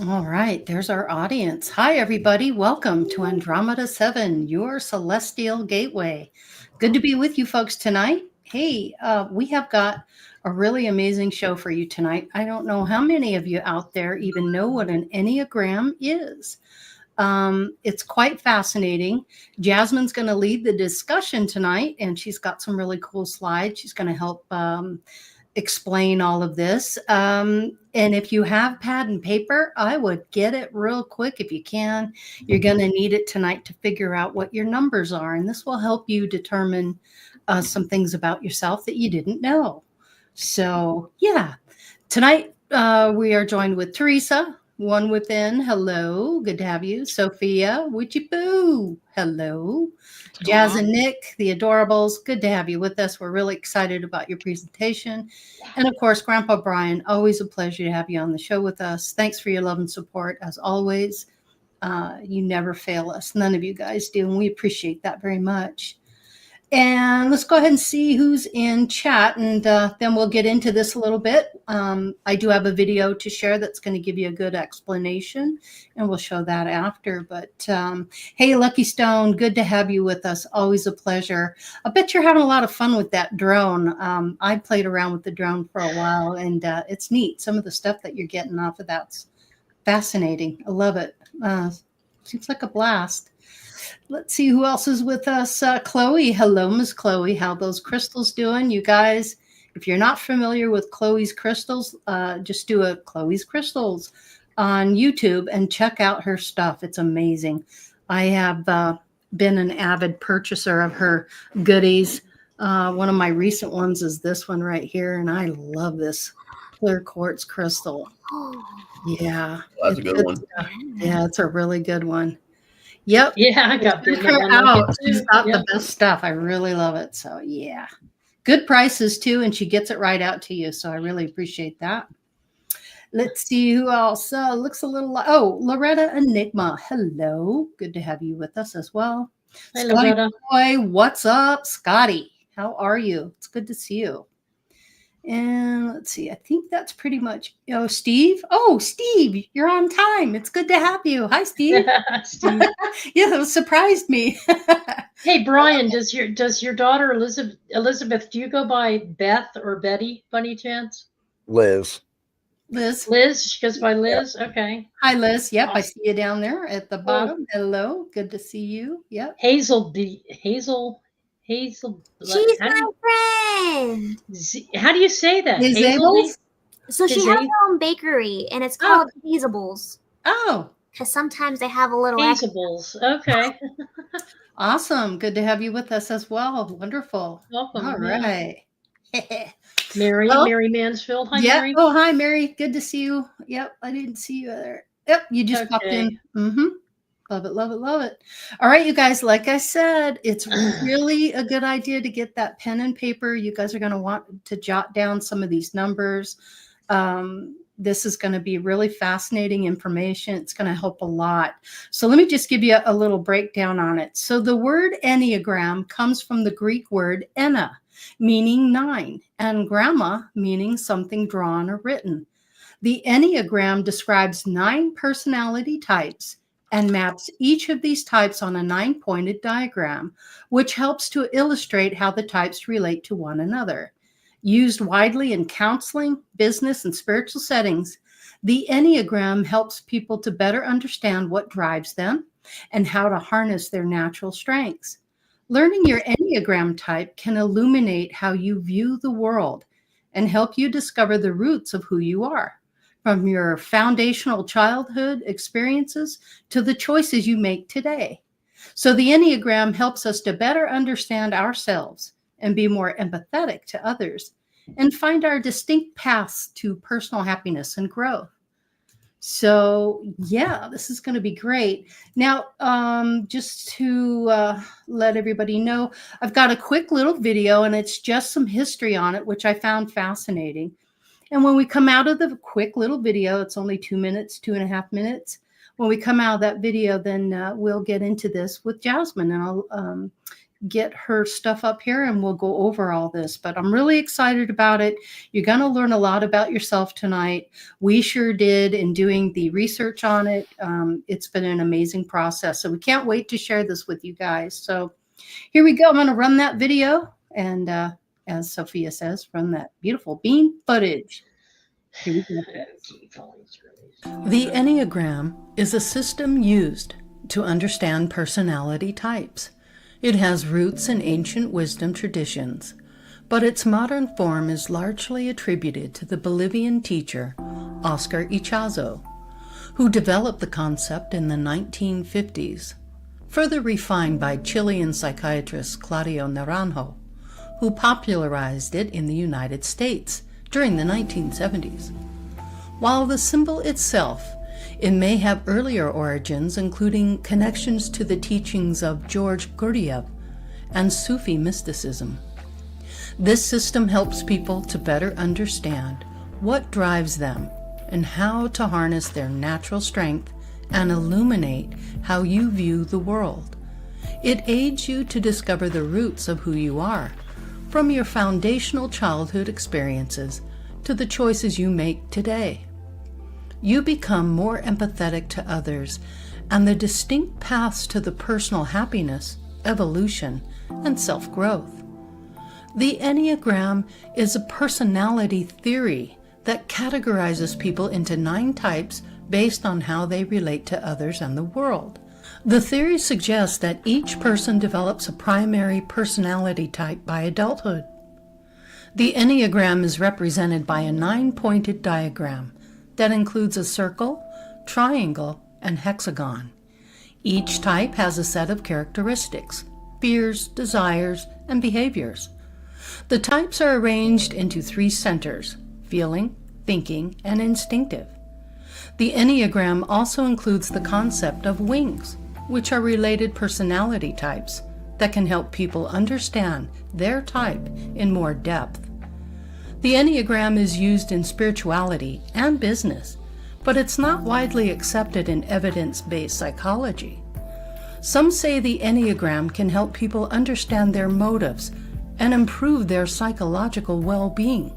All right, there's our audience. Hi, everybody. Welcome to Andromeda 7, your celestial gateway. Good to be with you folks tonight. Hey, we have got a really amazing show for you tonight. I don't know how many of you out there even know what an Enneagram is. It's quite fascinating. Jasmine's going to lead the discussion tonight, and she's got some really cool slides. She's going to help explain all of this. And if you have pad and paper, I would get it real quick if you can. You're going to need it tonight to figure out what your numbers are. And this will help you determine some things about yourself that you didn't know. So, yeah, tonight we are joined with Teresa, One Within. Hello. Good to have you. Sophia, Witchy Boo. Hello. Jazz and Nick, the Adorables. Good to have you with us. We're really excited about your presentation. And of course, Grandpa Brian, always a pleasure to have you on the show with us. Thanks for your love and support as always. You never fail us. None of you guys do. And we appreciate that very much. And let's go ahead and see who's in chat, and then we'll get into this a little bit. I do have a video to share that's going to give you a good explanation, and we'll show that after. But hey, Lucky Stone, good to have you with us. Always a pleasure. I bet you're having a lot of fun with that drone. I played around with the drone for a while, and it's neat. Some of the stuff that you're getting off of that's fascinating. I love it. Seems like a blast. Let's see who else is with us. Chloe. Hello, Miss Chloe. How those crystals doing? You guys, if you're not familiar with Chloe's crystals, just do a Chloe's crystals on YouTube and check out her stuff. It's amazing. I have been an avid purchaser of her goodies. One of my recent ones is this one right here, and I love this clear quartz crystal. Yeah. Well, that's a good one. Yeah, it's a really good one. Yep. Yeah, I got her out. She's got the best stuff. I really love it. So yeah, good prices too, and she gets it right out to you. So I really appreciate that. Let's see who else looks a little like. Oh, Loretta Enigma. Hello, good to have you with us as well. Hi, Scotty Loretta. Boy, what's up, Scotty? How are you? It's good to see you. And let's see, I think that's pretty much, Steve. Oh, Steve, you're on time. It's good to have you. Hi, Steve. Steve. Yeah, it surprised me. Hey, Brian, does your daughter Elizabeth, do you go by Beth or Betty, funny chance? Liz. Liz, she goes by Liz. Yeah. Okay. Hi, Liz. Yep, awesome. I see you down there at the bottom. Hello, good to see you. Yep. Hazel. She's my friend. How do you say that? Hazel? So she has her own bakery, and it's called Hazelbles. Oh. Because sometimes they have a little Hazelbles. Okay. Awesome. Good to have you with us as well. Wonderful. Welcome. All right. Mary Mansfield. Hi, Mary. Oh, hi, Mary. Good to see you. Yep, I didn't see you there. Yep, you just popped in. Mm-hmm. Love it, love it, love it. All right, you guys, like I said, it's really a good idea to get that pen and paper. You guys are going to want to jot down some of these numbers. This is going to be really fascinating information. It's going to help a lot. So let me just give you a little breakdown on it. So the word Enneagram comes from the Greek word ennea, meaning 9, and gramma, meaning something drawn or written. The Enneagram describes 9 personality types and maps each of these types on a 9-pointed diagram, which helps to illustrate how the types relate to one another. Used widely in counseling, business, and spiritual settings, the Enneagram helps people to better understand what drives them and how to harness their natural strengths. Learning your Enneagram type can illuminate how you view the world and help you discover the roots of who you are, from your foundational childhood experiences to the choices you make today. So the Enneagram helps us to better understand ourselves and be more empathetic to others and find our distinct paths to personal happiness and growth. So yeah, this is going to be great. Now, just to let everybody know, I've got a quick little video, and it's just some history on it, which I found fascinating. And when we come out of the quick little video, it's only 2 minutes, 2.5 minutes. When we come out of that video, then we'll get into this with Jasmine, and I'll get her stuff up here and we'll go over all this. But I'm really excited about it. You're going to learn a lot about yourself tonight. We sure did in doing the research on it. It's been an amazing process. So we can't wait to share this with you guys. So here we go. I'm going to run that video. And as Sophia says, run that beautiful bean footage. Here we go. The Enneagram is a system used to understand personality types. It has roots in ancient wisdom traditions, but its modern form is largely attributed to the Bolivian teacher Oscar Ichazo, who developed the concept in the 1950s, further refined by Chilean psychiatrist Claudio Naranjo, who popularized it in the United States during the 1970s. While the symbol itself, it may have earlier origins, including connections to the teachings of George Gurdjieff and Sufi mysticism. This system helps people to better understand what drives them and how to harness their natural strength and illuminate how you view the world. It aids you to discover the roots of who you are, from your foundational childhood experiences to the choices you make today. You become more empathetic to others, and the distinct paths to the personal happiness, evolution, and self-growth. The Enneagram is a personality theory that categorizes people into 9 types based on how they relate to others and the world. The theory suggests that each person develops a primary personality type by adulthood. The Enneagram is represented by a 9-pointed diagram that includes a circle, triangle, and hexagon. Each type has a set of characteristics, fears, desires, and behaviors. The types are arranged into 3 centers: feeling, thinking, and instinctive. The Enneagram also includes the concept of wings, which are related personality types that can help people understand their type in more depth. The Enneagram is used in spirituality and business, but it's not widely accepted in evidence-based psychology. Some say the Enneagram can help people understand their motives and improve their psychological well-being.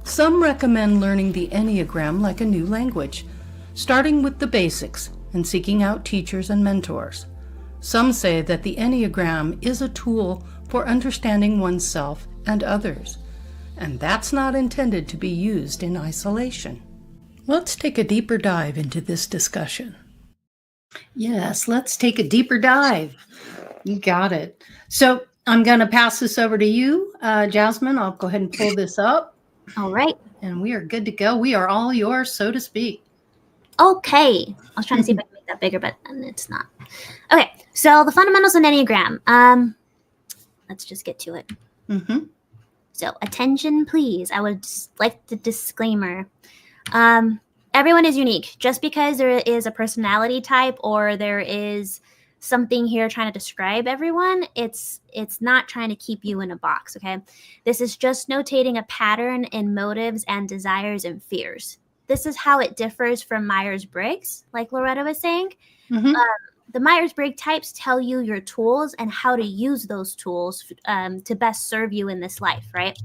Some recommend learning the Enneagram like a new language, starting with the basics and seeking out teachers and mentors. Some say that the Enneagram is a tool for understanding oneself and others, and that's not intended to be used in isolation. Let's take a deeper dive into this discussion. Yes, let's take a deeper dive. You got it. So I'm going to pass this over to you, Jasmine. I'll go ahead and pull this up. All right. And we are good to go. We are all yours, so to speak. Okay. I was trying to see if I can make that bigger, but it's not. Okay. So the fundamentals of Enneagram. Let's just get to it. Mm-hmm. So attention, please. I would just like the disclaimer. Everyone is unique. Just because there is a personality type or there is something here trying to describe everyone, it's not trying to keep you in a box, okay? This is just notating a pattern in motives and desires and fears. This is how it differs from Myers-Briggs, like Loretta was saying. Mm-hmm. The Myers-Briggs types tell you your tools and how to use those tools to best serve you in this life, right?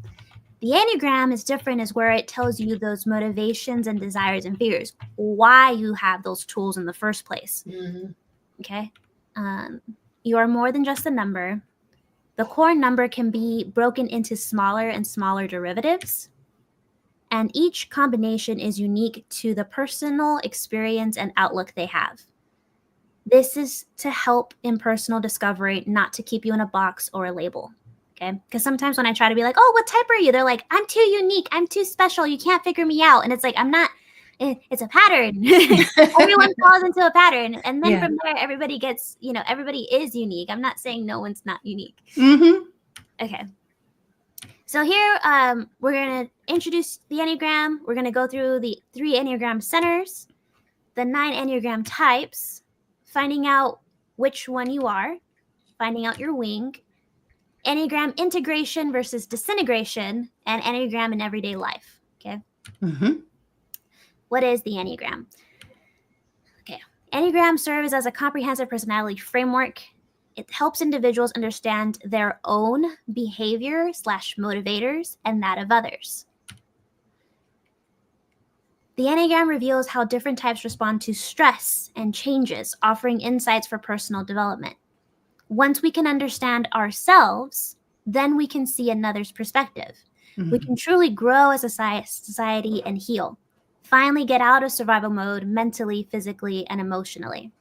The Enneagram is different, is where it tells you those motivations and desires and fears, why you have those tools in the first place. Mm-hmm. Okay? You are more than just a number. The core number can be broken into smaller and smaller derivatives, and each combination is unique to the personal experience and outlook they have. This is to help in personal discovery, not to keep you in a box or a label, okay? Because sometimes when I try to be like, oh, what type are you? They're like, I'm too unique. I'm too special. You can't figure me out. And it's like, I'm not. It's a pattern. Everyone falls into a pattern. And then from there, everybody gets, everybody is unique. I'm not saying no one's not unique. Mm-hmm. Okay. So here, we're going to introduce the Enneagram. We're going to go through the 3 Enneagram centers, the 9 Enneagram types, finding out which one you are, finding out your wing, Enneagram integration versus disintegration, and Enneagram in everyday life. Okay. Mm-hmm. What is the Enneagram? Okay. Enneagram serves as a comprehensive personality framework. It helps individuals understand their own behavior/motivators and that of others. The Enneagram reveals how different types respond to stress and changes, offering insights for personal development. Once we can understand ourselves, then we can see another's perspective. We can truly grow as a society and heal. Finally get out of survival mode mentally, physically, and emotionally.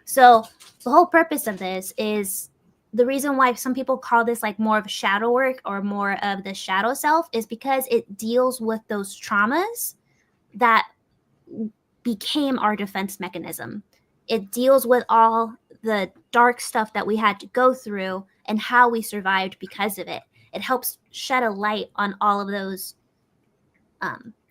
So the whole purpose of this is the reason why some people call this like more of shadow work or more of the shadow self is because it deals with those traumas that became our defense mechanism. It deals with all the dark stuff that we had to go through and how we survived because of it. It helps shed a light on all of those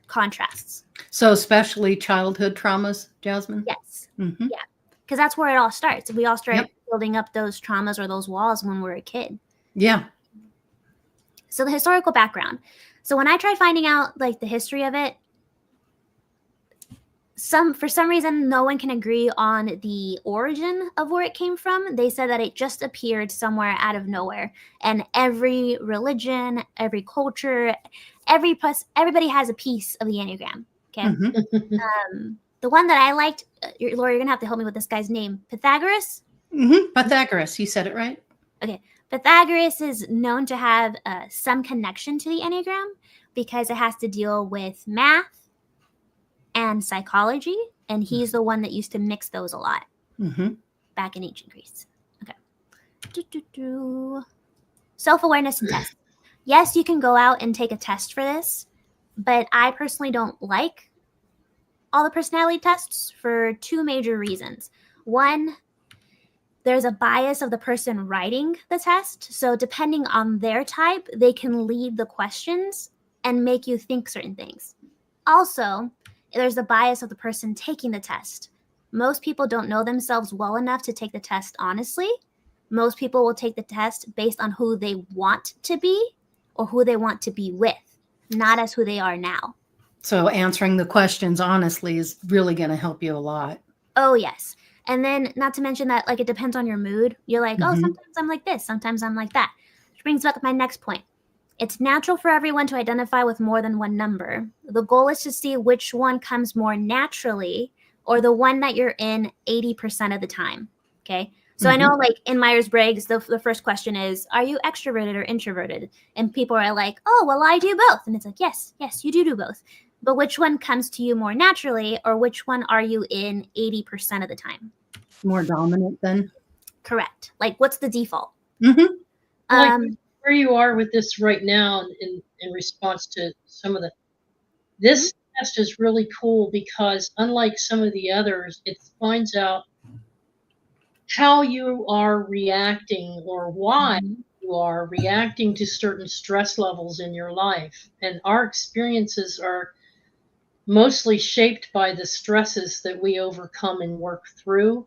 contrasts. So especially childhood traumas, Jasmine? Yes. Mm-hmm. Yeah. Because that's where it all starts. We all start building up those traumas or those walls when we're a kid. Yeah. So the historical background. So when I tried finding out like the history of it, for some reason, no one can agree on the origin of where it came from. They said that it just appeared somewhere out of nowhere. And every religion, every culture, everybody has a piece of the Enneagram. Okay. Mm-hmm. The one that I liked, Laura, you're going to have to help me with this guy's name. Pythagoras? Mm-hmm. Pythagoras. You said it right. Okay. Pythagoras is known to have some connection to the Enneagram because it has to deal with math and psychology, and he's the one that used to mix those a lot back in ancient Greece. Okay. Self-awareness and test. Yes, you can go out and take a test for this, but I personally don't like all the personality tests for two major reasons. One, there's a bias of the person writing the test, so depending on their type, they can lead the questions and make you think certain things. Also, there's the bias of the person taking the test. Most people don't know themselves well enough to take the test honestly. Most people will take the test based on who they want to be or who they want to be with, not as who they are now. So answering the questions honestly is really going to help you a lot. Oh, yes. And then not to mention that, like, it depends on your mood. You're like, oh, sometimes I'm like this, sometimes I'm like that. Which brings up my next point. It's natural for everyone to identify with more than one number. The goal is to see which one comes more naturally or the one that you're in 80% of the time. Okay. So I know like in Myers-Briggs, the first question is, are you extroverted or introverted? And people are like, oh, well, I do both. And it's like, yes, you do both. But which one comes to you more naturally or which one are you in 80% of the time? More dominant then? Correct. Like what's the default? Where you are with this right now in response to some of this test is really cool because unlike some of the others, it finds out how you are reacting or why you are reacting to certain stress levels in your life. And our experiences are mostly shaped by the stresses that we overcome and work through.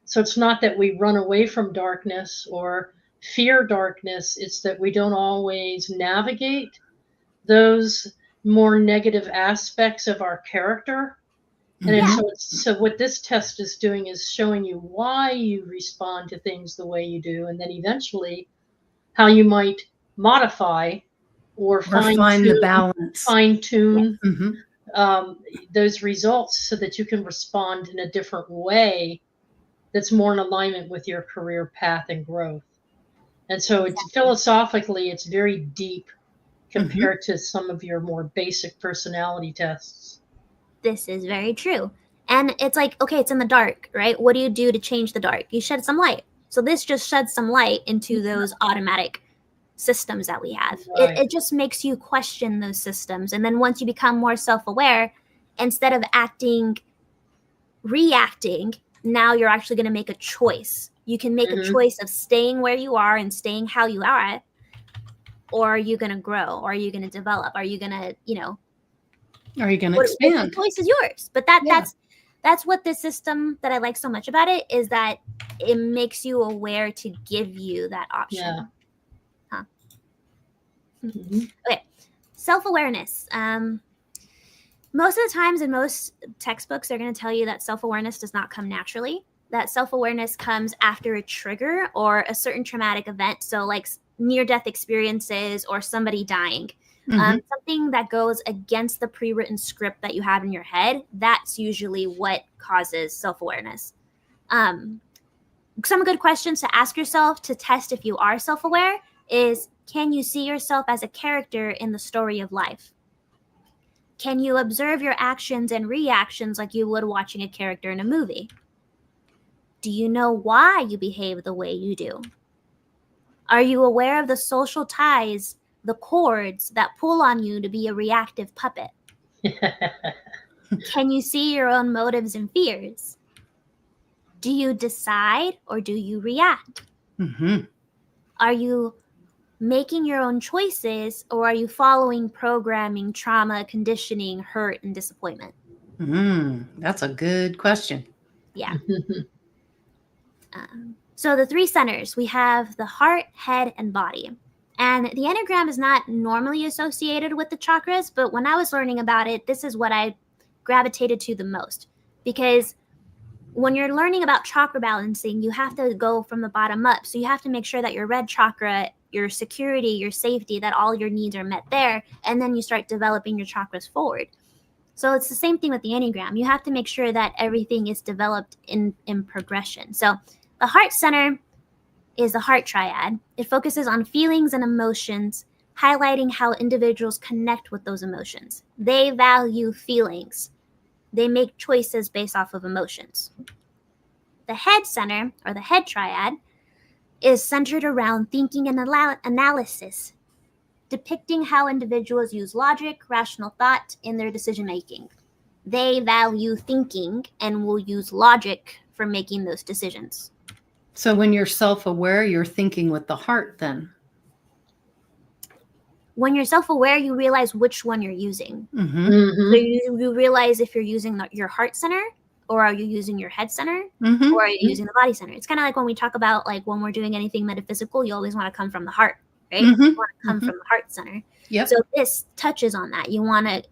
So it's not that we run away from darkness or fear darkness, it's that we don't always navigate those more negative aspects of our character. And so what this test is doing is showing you why you respond to things the way you do, and then eventually how you might modify or find the balance, fine-tune those results so that you can respond in a different way that's more in alignment with your career path and growth. And so it's philosophically, it's very deep compared to some of your more basic personality tests. This is very true. And it's like, okay, it's in the dark, right? What do you do to change the dark? You shed some light. So this just sheds some light into those automatic systems that we have. Right. It just makes you question those systems. And then once you become more self-aware, instead of reacting, now you're actually going to make a choice. You can make a choice of staying where you are and staying how you are, or are you going to grow? Or are you going to develop? Are you going to, are you going to expand? The choice is yours. But that's what this system that I like so much about it is that it makes you aware to give you that option. Yeah. Okay. Self-awareness. Most of the times in most textbooks, they're going to tell you that self-awareness does not come naturally, that self-awareness comes after a trigger or a certain traumatic event. So like near-death experiences or somebody dying. Something that goes against the pre-written script that you have in your head, that's usually what causes self-awareness. Some good questions to ask yourself to test if you are self-aware is, can you see yourself as a character in the story of life? Can you observe your actions and reactions like you would watching a character in a movie? Do you know why you behave the way you do? Are you aware of the social ties, the cords that pull on you to be a reactive puppet? Can you see your own motives and fears? Do you decide or do you react? Are you making your own choices, or are you following programming, trauma, conditioning, hurt, and disappointment? That's a good question. Yeah. So the 3 centers, we have the heart, head, and body. And the Enneagram is not normally associated with the chakras, but when I was learning about it, this is what I gravitated to the most. Because when you're learning about chakra balancing, you have to go from the bottom up. So you have to make sure that your red chakra, your security, your safety, that all your needs are met there. And then you start developing your chakras forward. So it's the same thing with the Enneagram. You have to make sure that everything is developed in progression. So the heart center is the heart triad. It focuses on feelings and emotions, highlighting how individuals connect with those emotions. They value feelings. They make choices based off of emotions. The head center, or the head triad, is centered around thinking and analysis, depicting how individuals use logic, rational thought in their decision making. They value thinking and will use logic for making those decisions. So when you're self-aware, you're thinking with the heart then? When you're self-aware, you realize which one you're using. So you realize if you're using your heart center, or are you using your head center, or are you using the body center? It's kind of like when we talk about, like, when we're doing anything metaphysical, you always want to come from the heart, right? You want to come from the heart center. So this touches on that. You want to,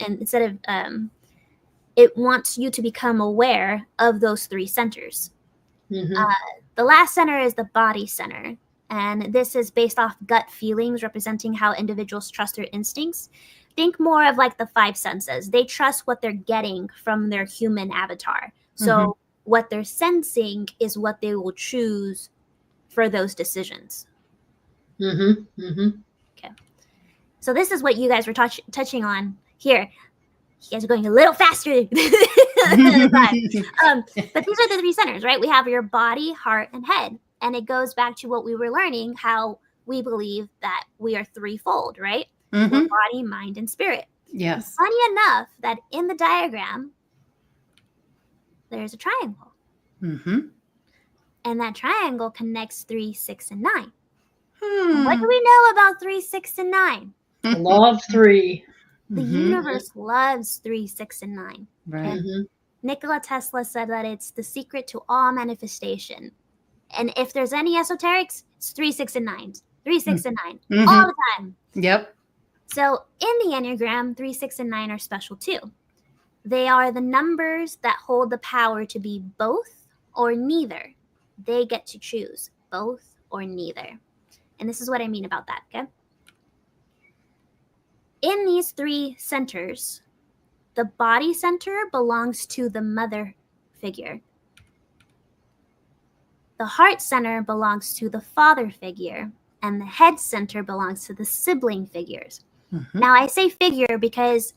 and instead of, it wants you to become aware of those 3 centers. The last center is the body center. And this is based off gut feelings, representing how individuals trust their instincts. Think more of like the 5 senses. They trust what they're getting from their human avatar. So what they're sensing is what they will choose for those decisions. Okay. So this is what you guys were touching on here. You guys are going a little faster than the 5. But these are the 3 centers, right? We have your body, heart, and head. And it goes back to what we were learning, how we believe that we are threefold, right? We're body, mind, and spirit. Yes. Funny enough that in the diagram, there's a triangle. And that triangle connects 3, 6, and 9. What do we know about 3, 6, and 9? The law of 3. The universe loves 3, 6, and 9. Right. Nikola Tesla said that it's the secret to all manifestation. And if there's any esoterics, it's 3, 6, and 9. 3, 6, and 9. All the time. Yep. So in the Enneagram, 3, 6, and 9 are special too. They are the numbers that hold the power to be both or neither. They get to choose both or neither. And this is what I mean about that, okay? In these 3 centers, the body center belongs to the mother figure. The heart center belongs to the father figure, and the head center belongs to the sibling figures. Now, I say figure because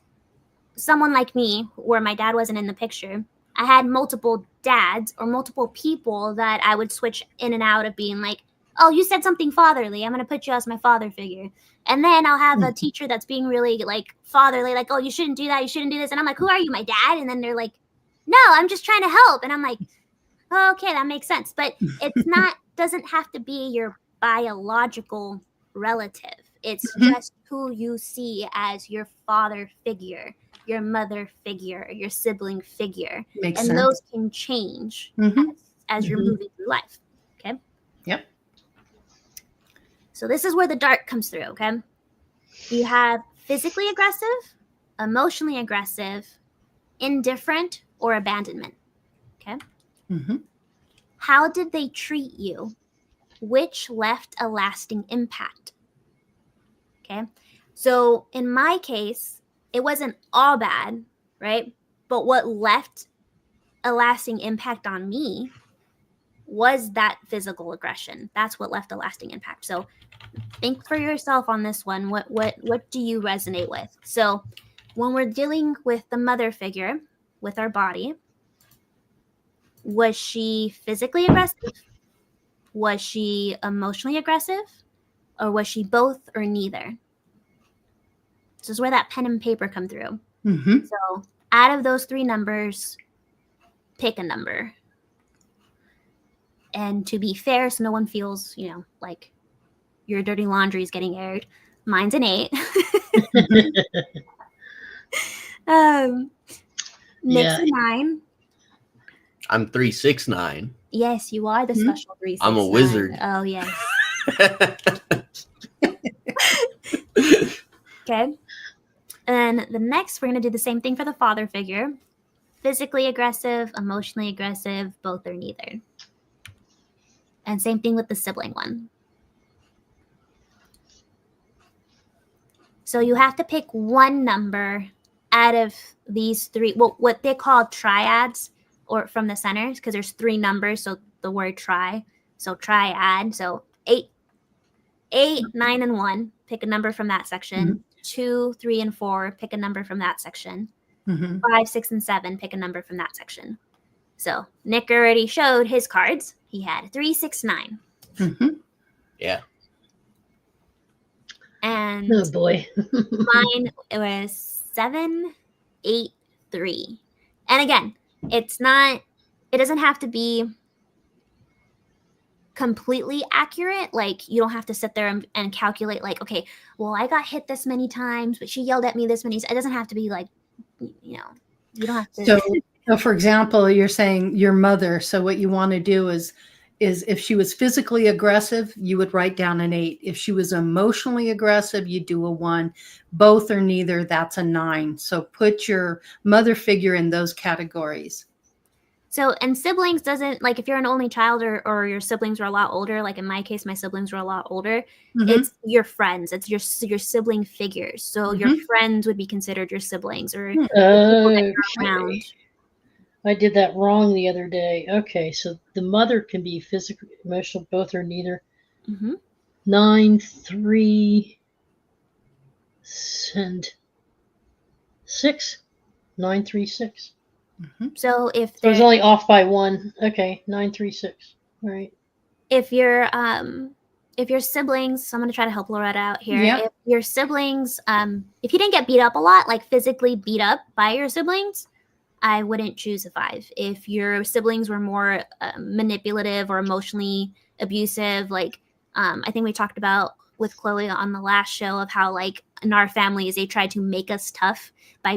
someone like me, where my dad wasn't in the picture, I had multiple dads or multiple people that I would switch in and out of being like, oh, you said something fatherly, I'm going to put you as my father figure. And then I'll have a teacher that's being really like fatherly, like, oh, you shouldn't do that, you shouldn't do this. And I'm like, who are you, my dad? And then they're like, no, I'm just trying to help. And I'm like, oh, okay, that makes sense. But it's not, doesn't have to be your biological relative. It's just who you see as your father figure, your mother figure, your sibling figure. Makes and sense. Those can change as you're moving through life. Okay. Yep. So this is where the dart comes through. Okay. You have physically aggressive, emotionally aggressive, indifferent, or abandonment. Okay. How did they treat you? Which left a lasting impact? Okay. So in my case, it wasn't all bad, right? But what left a lasting impact on me was that physical aggression. That's what left a lasting impact. So think for yourself on this one. What do you resonate with? So when we're dealing with the mother figure, with our body, was she physically aggressive? Was she emotionally aggressive? Or was she both or neither? This is where that pen and paper come through. Mm-hmm. So out of those 3 numbers, pick a number. And to be fair, so no one feels, like your dirty laundry is getting aired, mine's an 8. Nick's a 9. I'm 369. Yes, you are the special 369. I'm a wizard. Oh, yes. Okay. And the next, we're going to do the same thing for the father figure. Physically aggressive, emotionally aggressive, both or neither. And same thing with the sibling one. So you have to pick one number out of these 3, well, what they call triads, or from the center, because there's 3 numbers, so the word tri. So triad. So 8, 9, and 1. Pick a number from that section. Mm-hmm. 2, 3, and 4. Pick a number from that section. Mm-hmm. 5, 6, and 7. Pick a number from that section. So Nick already showed his cards. He had 3, 6, 9. Mm-hmm. Yeah. And Oh boy. mine, it was 7, 8, 3. And again, it doesn't have to be completely accurate. Like, you don't have to sit there and calculate, like, okay, well, I got hit this many times, but she yelled at me this many. It doesn't have to be like, you don't have to. So for example, you're saying your mother. So what you want to do is if she was physically aggressive, you would write down an 8. If she was emotionally aggressive, you do a 1. Both or neither, that's a 9. So put your mother figure in those categories. So, and siblings doesn't, like, if you're an only child or your siblings are a lot older, like in my case, my siblings were a lot older, Mm-hmm. it's your friends, it's your sibling figures. So your Mhm. friends would be considered your siblings, or Hmm. the people that you're Okay. around. I did that wrong the other day. Okay, so the mother can be physical, emotional, both or neither. Mm-hmm. 9, 3, and 6. 9, 3, 6. So if So it's they're, only off by 1. Okay, 9, 3, 6. All right. if your siblings, so I'm going to try to help Loretta out here. Yeah. If your siblings, if you didn't get beat up a lot, like physically beat up by your siblings, I wouldn't choose a 5. If your siblings were more manipulative or emotionally abusive, like I think we talked about with Chloe on the last show of how, like, in our families, they tried to make us tough by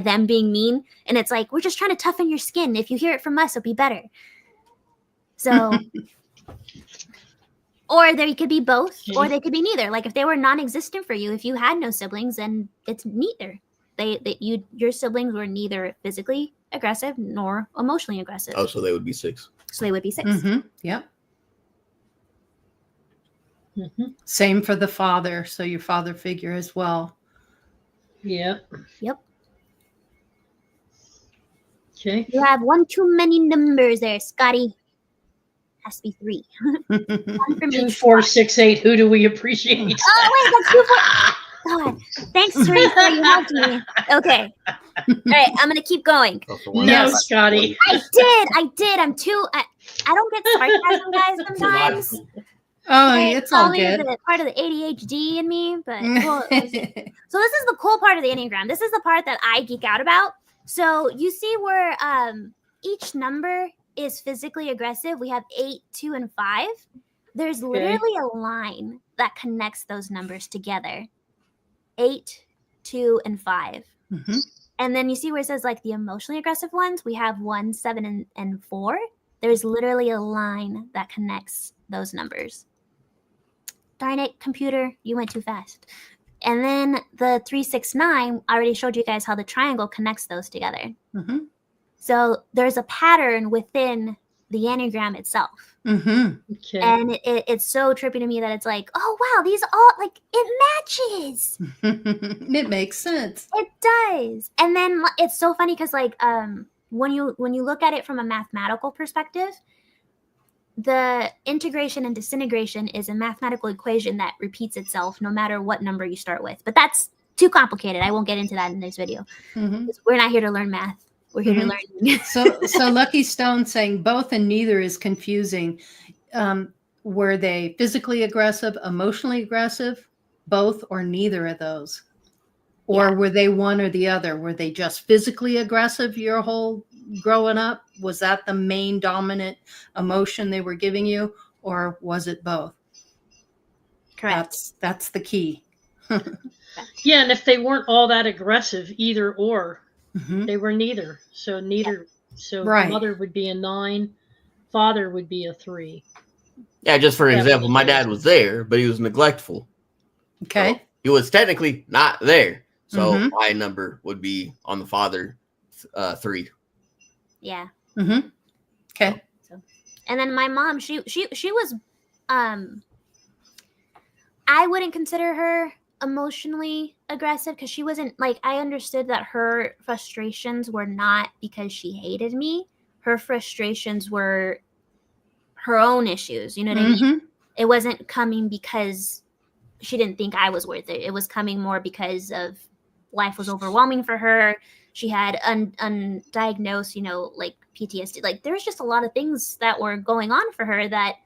them being mean. And it's like, we're just trying to toughen your skin. If you hear it from us, it'll be better. So, or they could be both, or they could be neither. Like, if they were non-existent for you, if you had no siblings, then it's neither. Your siblings were neither physically aggressive nor emotionally aggressive. Oh, so they would be 6. So they would be 6. Mm-hmm. Yep. Mm-hmm. Same for the father. So your father figure as well. Yeah. Yep. Okay. You have one too many numbers there, Scotty. Has to be 3. One from 2, each 4, spot. 6, 8. Who do we appreciate? Oh, wait, that's 2, 4. God, thanks, Teresa. You helped me. Okay. All right, I'm gonna keep going. Oh, so No, why Yes. Scotty. I did. I'm too. I don't get sarcasm, guys. Sometimes. Oh, Right? it's all Probably good. the part of the ADHD in me, but well, so this is the cool part of the Enneagram. This is the part that I geek out about. So you see where each number is physically aggressive. We have 8, 2, and 5. There's literally a line that connects those numbers together. 8, 2, and 5. Mhm. And then you see where it says, like, the emotionally aggressive ones, we have 1, 7, and 4. There's literally a line that connects those numbers. Darn it, computer, you went too fast. And then the 3, 6, 9, I already showed you guys how the triangle connects those together. Mhm. So there's a pattern within the Enneagram itself. Mm-hmm. Okay. And it's so trippy to me that it's like, oh wow, these all like it matches. It makes sense. It does. And then it's so funny because like when you look at it from a mathematical perspective, the integration and disintegration is a mathematical equation that repeats itself no matter what number you start with. But that's too complicated. I won't get into that in this video. Mm-hmm. We're not here to learn math. We're here to learn. So Lucky Stone saying both and neither is confusing. Were they physically aggressive, emotionally aggressive, both or neither of those? Or were they one or the other? Were they just physically aggressive your whole growing up? Was that the main dominant emotion they were giving you? Or was it both? Correct. That's the key. Yeah, and if they weren't all that aggressive, either or, Mm-hmm. they were neither. So neither. So Right. mother would be a 9, father would be a 3. Yeah, just for Yeah, example, my but- dad was there, but he was neglectful. Okay. So he was technically not there. So Mhm. my number would be on the father, 3. Yeah. Mm-hmm. Okay. And then my mom, she was I wouldn't consider her emotionally aggressive because she wasn't like, I understood that her frustrations were not because she hated me. Her frustrations were her own issues. You know what I mean? Mm-hmm. It wasn't coming because she didn't think I was worth it. It was coming more because of life was overwhelming for her. She had undiagnosed, like PTSD. Like there's just a lot of things that were going on for her that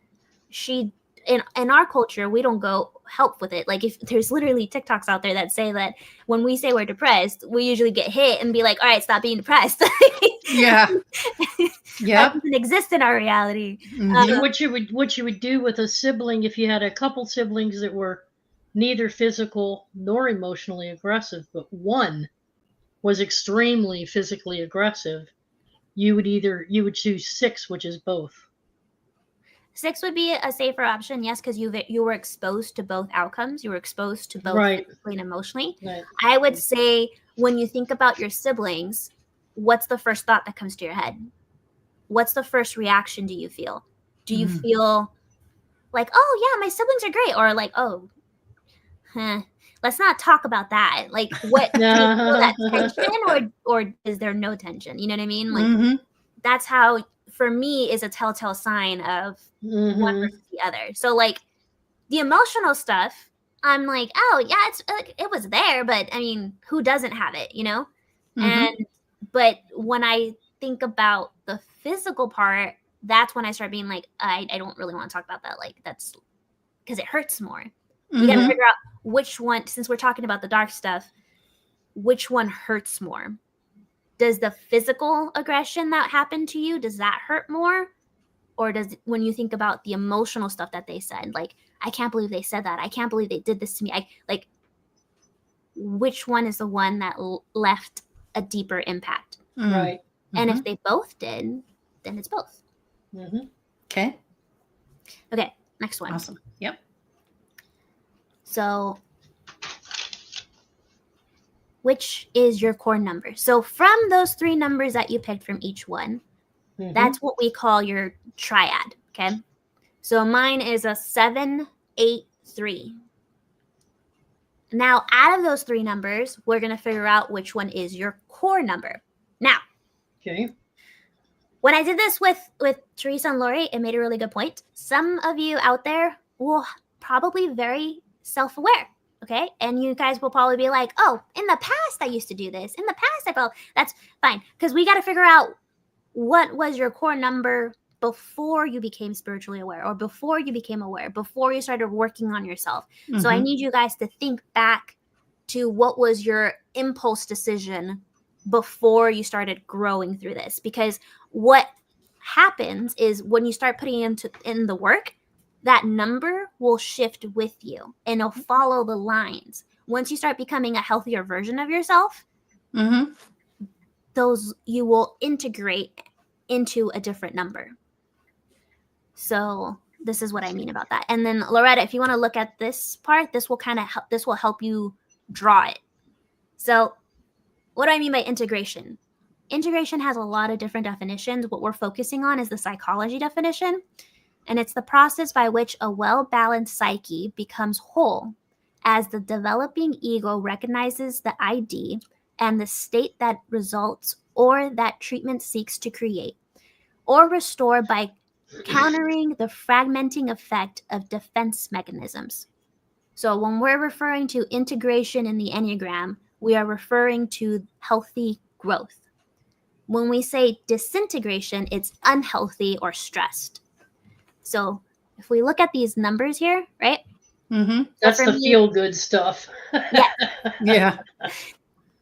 she, in our culture, we don't go help with it. Like if there's literally TikToks out there that say that when we say we're depressed, we usually get hit and be like, all right, stop being depressed. Yeah. Yeah. That doesn't exist in our reality. So what you would do with a sibling if you had a couple siblings that were neither physical nor emotionally aggressive, but one was extremely physically aggressive, you would choose 6, which is both. 6 would be a safer option, yes, because you were exposed to both outcomes. You were exposed to both Right. physically and emotionally. Right. I would say when you think about your siblings, what's the first thought that comes to your head? What's the first reaction do you feel? Do you feel like, oh yeah, my siblings are great, or like, oh, let's not talk about that. Like, what do you feel that tension, or is there no tension? You know what I mean? Like, that's how, for me, is a telltale sign of one versus the other. So, like, the emotional stuff, I'm like, oh yeah, it's like it was there, but I mean, who doesn't have it, but when I think about the physical part, that's when I start being like, I don't really want to talk about that. Like, that's because it hurts more. We got to figure out which one, since we're talking about the dark stuff, which one hurts more. Does the physical aggression that happened to you, does that hurt more? Or does, when you think about the emotional stuff that they said, like, I can't believe they said that. I can't believe they did this to me. Which one is the one that left a deeper impact? Right. And if they both did, then it's both. Okay. Okay, next one. Awesome. Yep. So, which is your core number? So from those 3 numbers that you picked from each one, that's what we call your triad, okay? So mine is a 7, 8, 3. Now, out of those 3 numbers, we're going to figure out which one is your core number. Now, Okay. when I did this with Teresa and Lori, it made a really good point. Some of you out there will probably very self-aware, okay? And you guys will probably be like, oh, in the past I used to do this. In the past I felt, that's fine. Because we got to figure out what was your core number before you became spiritually aware, or before you became aware, before you started working on yourself. So I need you guys to think back to what was your impulse decision before you started growing through this. Because what happens is when you start putting in the work, that number will shift with you and it'll follow the lines. Once you start becoming a healthier version of yourself, those you will integrate into a different number. So this is what I mean about that. And then Loretta, if you want to look at this part, this will help you draw it. So what do I mean by integration? integration has a lot of different definitions. What we're focusing on is the psychology definition, and it's the process by which a well-balanced psyche becomes whole as the developing ego recognizes the ID and the state that results or that treatment seeks to create or restore by countering the fragmenting effect of defense mechanisms. So when we're referring to integration in the Enneagram, we are referring to healthy growth. When we say disintegration, it's unhealthy or stressed. So if we look at these numbers here, right? Mm-hmm. That's the feel-good stuff. Yeah. Yeah.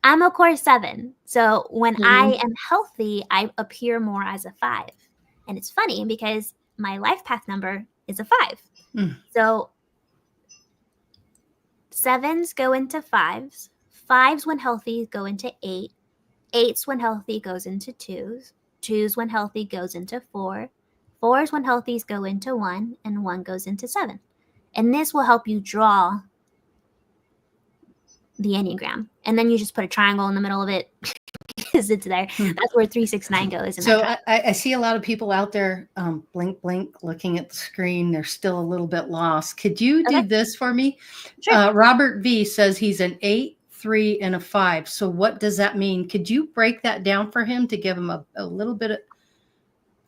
I'm a core 7. So when I am healthy, I appear more as a 5. And it's funny because my life path number is a 5. Mm. So 7s go into 5s. 5s when healthy go into 8. 8s when healthy goes into 2s. 2s when healthy goes into 4. 4s when healthy go into 1. And 1 goes into 7. And this will help you draw the Enneagram. And then you just put a triangle in the middle of it because it's there. That's where 369 goes. So I see a lot of people out there blink, looking at the screen. They're still a little bit lost. Could you do this for me? Sure. Robert V says he's an 8, 3, and a 5. So what does that mean? Could you break that down for him to give him a little bit of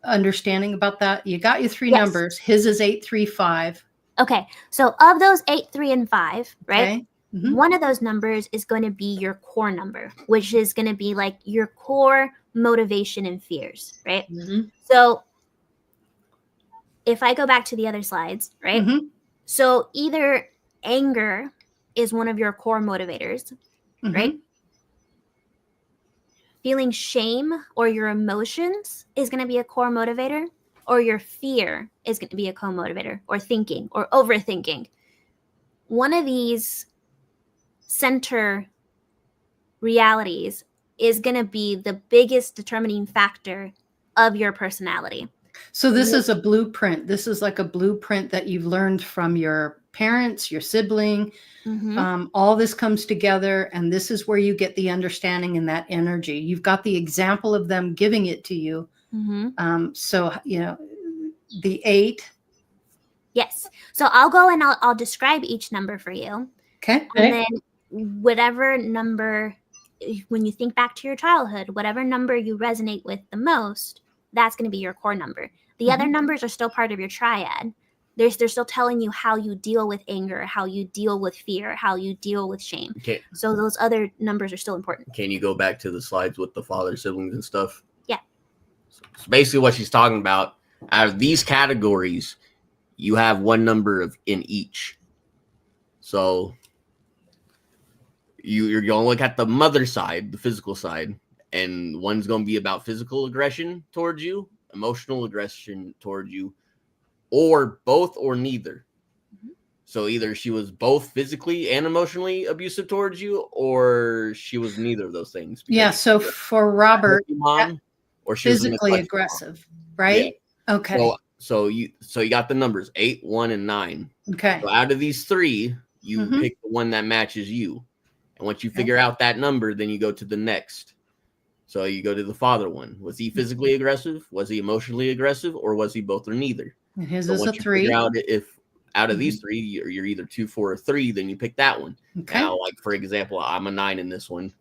understanding about that? You got your 3 numbers. His is 8, 3, 5. Okay. So of those 8, 3, and 5, right? Okay. Mm-hmm. One of those numbers is going to be your core number, which is going to be like your core motivation and fears, right? Mm-hmm. So if I go back to the other slides, right? Mm-hmm. So either anger is one of your core motivators, Mm-hmm. right? Feeling shame or your emotions is going to be a core motivator, or your fear is going to be a co-motivator, or thinking or overthinking. One of these center realities is going to be the biggest determining factor of your personality. So this is a blueprint. This is like a blueprint that you've learned from your parents, your sibling. Mm-hmm. All this comes together, and this is where you get the understanding and that energy. You've got the example of them giving it to you. Mm-hmm. So, you know, the 8. Yes. So I'll go and I'll describe each number for you. Okay. And then whatever number, when you think back to your childhood, whatever number you resonate with the most, that's going to be your core number. The other numbers are still part of your triad. They're still telling you how you deal with anger, how you deal with fear, how you deal with shame. Okay. So those other numbers are still important. Can you go back to the slides with the father, siblings, and stuff? Yeah. So basically what she's talking about, out of these categories, you have one number in each. So you're going to look at the mother side, the physical side, and one's going to be about physical aggression towards you, emotional aggression towards you, or both or neither. So either she was both physically and emotionally abusive towards you, or she was neither of those things. Yeah. So for Robert, mom, or she physically was aggressive, right? Yeah. Okay. So you got the numbers 8, 1, and 9. Okay. So out of these 3, you pick the one that matches you. And once you figure out that number, then you go to the next. So you go to the father one. Was he physically aggressive? Was he emotionally aggressive? Or was he both or neither? And his So is a once you 3. figure out if out of these 3, you're either 2, 4, or 3, then you pick that one. Okay. Now, like, for example, I'm a 9 in this one,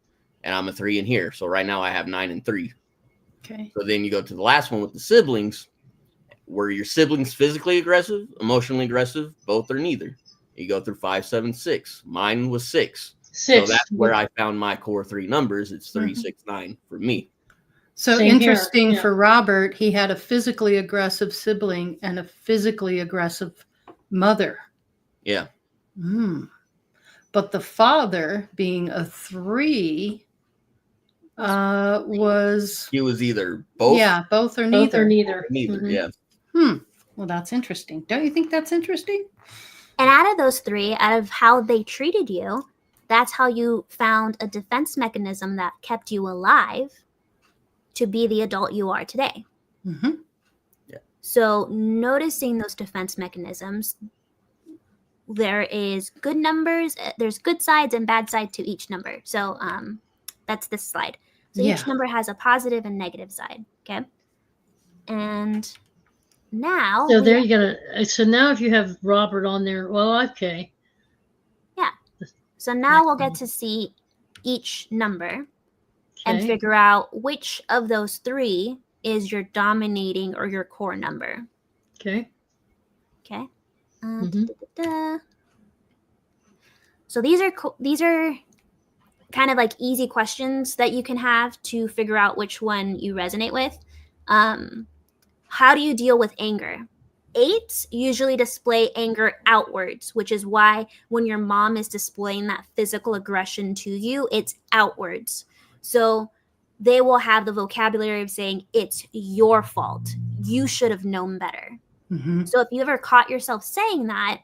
and I'm a 3 in here. So right now I have 9 and 3. Okay. So then you go to the last one with the siblings. Were your siblings physically aggressive, emotionally aggressive, both or neither? You go through 5, 7, 6. Mine was 6. So that's where I found my core 3 numbers. It's 3, 6, 9 for me. So Same interesting here. Yeah. for Robert, he had a physically aggressive sibling and a physically aggressive mother. Yeah. But the father, being a 3, was he was either both. Yeah, both or Both neither. or neither. Neither. Yeah. Well, that's interesting. Don't you think that's interesting? And out of those 3, out of how they treated you, that's how you found a defense mechanism that kept you alive to be the adult you are today. Mm-hmm. Yeah. So noticing those defense mechanisms, there is good numbers, there's good sides and bad side to each number. So that's this slide. So Yeah. each number has a positive and negative side. Okay. And now. So there you go. So now if you have Robert on there, well, okay. Yeah. So now we'll get to see each number and figure out which of those three is your dominating or your core number. Okay. Okay. So these are kind of like easy questions that you can have to figure out which one you resonate with. How do you deal with anger? 8s usually display anger outwards, which is why when your mom is displaying that physical aggression to you, it's outwards. So they will have the vocabulary of saying, it's your fault. You should have known better. Mm-hmm. So if you ever caught yourself saying that,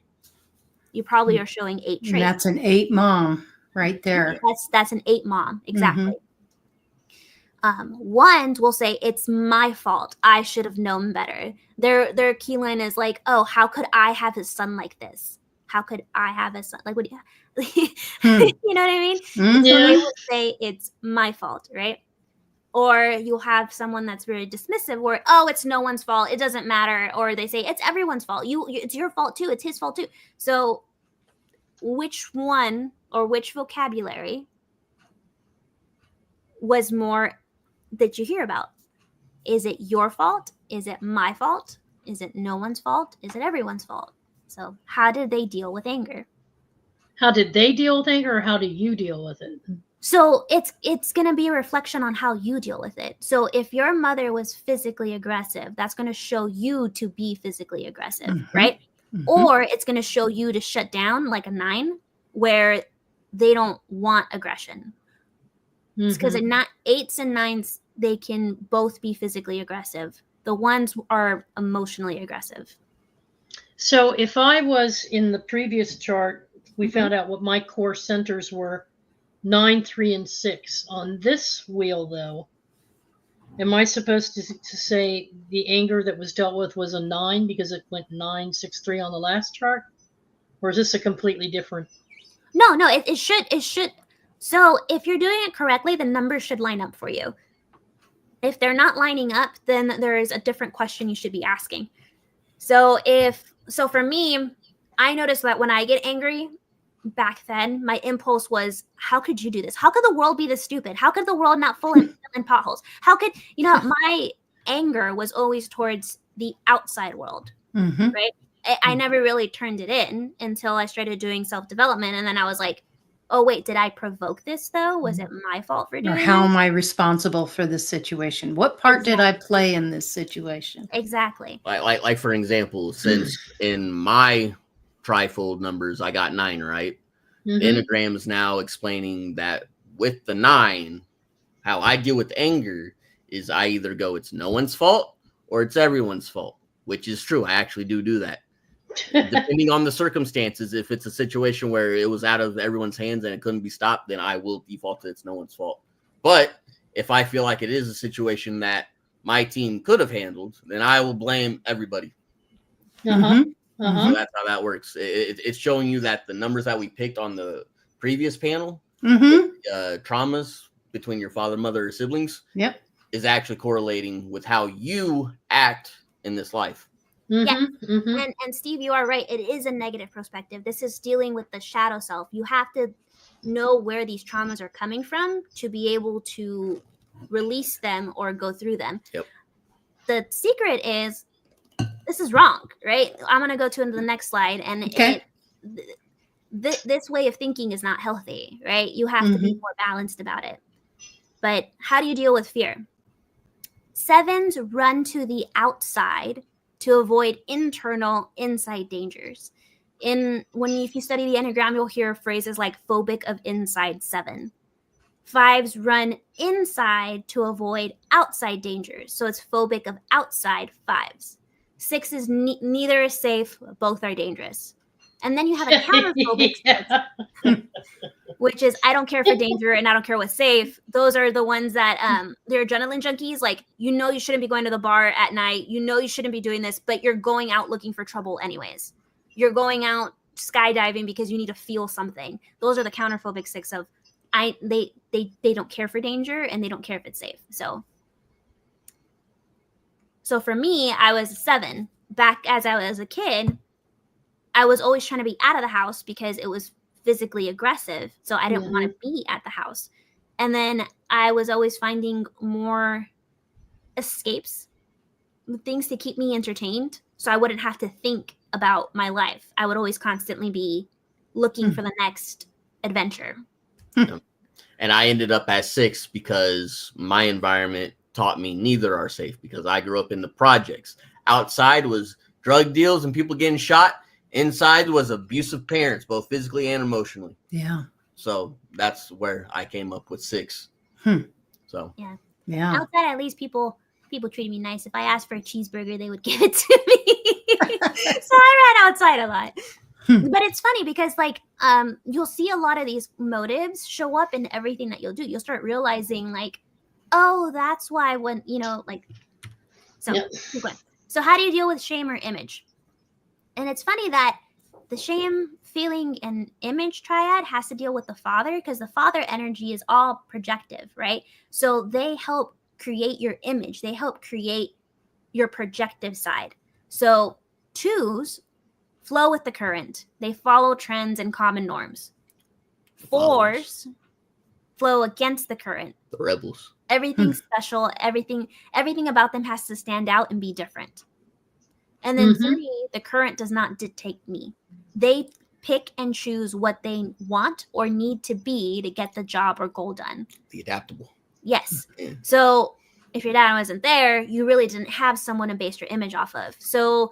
you probably are showing 8 traits. And that's an 8 mom right there. That's an 8 mom. Exactly. 1s will say, it's my fault. I should have known better. Their key line is like, oh, how could I have a son like this? How could I have a son? Like, what do you you know what I mean? Mm-hmm. So they will say it's my fault, right? Or you'll have someone that's very dismissive where, oh, it's no one's fault. It doesn't matter. Or they say it's everyone's fault. It's your fault too. It's his fault too. So which one or which vocabulary was more that you hear about? Is it your fault? Is it my fault? Is it no one's fault? Is it everyone's fault? So how did they deal with anger? How did they deal with anger, or how do you deal with it? So it's going to be a reflection on how you deal with it. So if your mother was physically aggressive, that's going to show you to be physically aggressive, right? Mm-hmm. Or it's going to show you to shut down, like a 9, where they don't want aggression. Because 8s and 9s, they can both be physically aggressive. The 1s are emotionally aggressive. So if I was in the previous chart, we found out what my core centers were, 9, 3, and 6. On this wheel, though, am I supposed to say the anger that was dealt with was a 9 because it went 9, 6, 3 on the last chart? Or is this a completely different? No, it should. So if you're doing it correctly, the numbers should line up for you. If they're not lining up, then there is a different question you should be asking. So for me, I noticed that when I get angry back then, my impulse was, how could you do this? How could the world be this stupid? How could the world not fill in potholes? How could, my anger was always towards the outside world, right? I never really turned it in until I started doing self-development. And then I was like, oh, wait, did I provoke this though? Was it my fault for doing it? Or how am I responsible for this situation? What part did I play in this situation? Exactly. Like for example, since in my trifold numbers, I got 9, right? Enneagram is now explaining that with the 9, how I deal with anger is I either go, it's no one's fault or it's everyone's fault, which is true. I actually do that. Depending on the circumstances, if it's a situation where it was out of everyone's hands and it couldn't be stopped, then I will default to it's no one's fault. But if I feel like it is a situation that my team could have handled, then I will blame everybody. So that's how that works. It's showing you that the numbers that we picked on the previous panel, traumas between your father, mother, or siblings, is actually correlating with how you act in this life. And Steve, you are right. It is a negative perspective. This is dealing with the shadow self. You have to know where these traumas are coming from to be able to release them or go through them. The secret is, this is wrong, right? I'm going to go to the next slide. And this way of thinking is not healthy, right? You have to be more balanced about it. But how do you deal with fear? 7s run to the outside to avoid inside dangers. If you study the Enneagram, you'll hear phrases like phobic of inside 7. 5s run inside to avoid outside dangers. So it's phobic of outside 5s. 6 is neither is safe, both are dangerous. And then you have a counterphobic 6, which is I don't care for danger and I don't care what's safe. Those are the ones that they're adrenaline junkies. Like, you shouldn't be going to the bar at night. You shouldn't be doing this, but you're going out looking for trouble anyways. You're going out skydiving because you need to feel something. Those are the counterphobic 6 of they don't care for danger, and they don't care if it's safe. So for me, I was a 7. Back as I was a kid, I was always trying to be out of the house because it was physically aggressive. So I didn't want to be at the house. And then I was always finding more escapes, things to keep me entertained, so I wouldn't have to think about my life. I would always constantly be looking for the next adventure. And I ended up at 6 because my environment taught me neither are safe, because I grew up in the projects. Outside was drug deals and people getting shot. Inside was abusive parents, both physically and emotionally. Yeah. So that's where I came up with 6. So yeah. Outside, at least people treated me nice. If I asked for a cheeseburger, they would give it to me. So I ran outside a lot. But it's funny because like you'll see a lot of these motives show up in everything that you'll do. You'll start realizing like, oh, that's why when So how do you deal with shame or image? And it's funny that the shame, feeling, and image triad has to deal with the father, because the father energy is all projective, right? So they help create your image. They help create your projective side. So 2s flow with the current. They follow trends and common norms. 4s flow against the current. The rebels. Everything's special. Everything about them has to stand out and be different. And then 3, the current does not dictate me. They pick and choose what they want or need to be to get the job or goal done. Be adaptable. Yes. So if your dad wasn't there, you really didn't have someone to base your image off of. So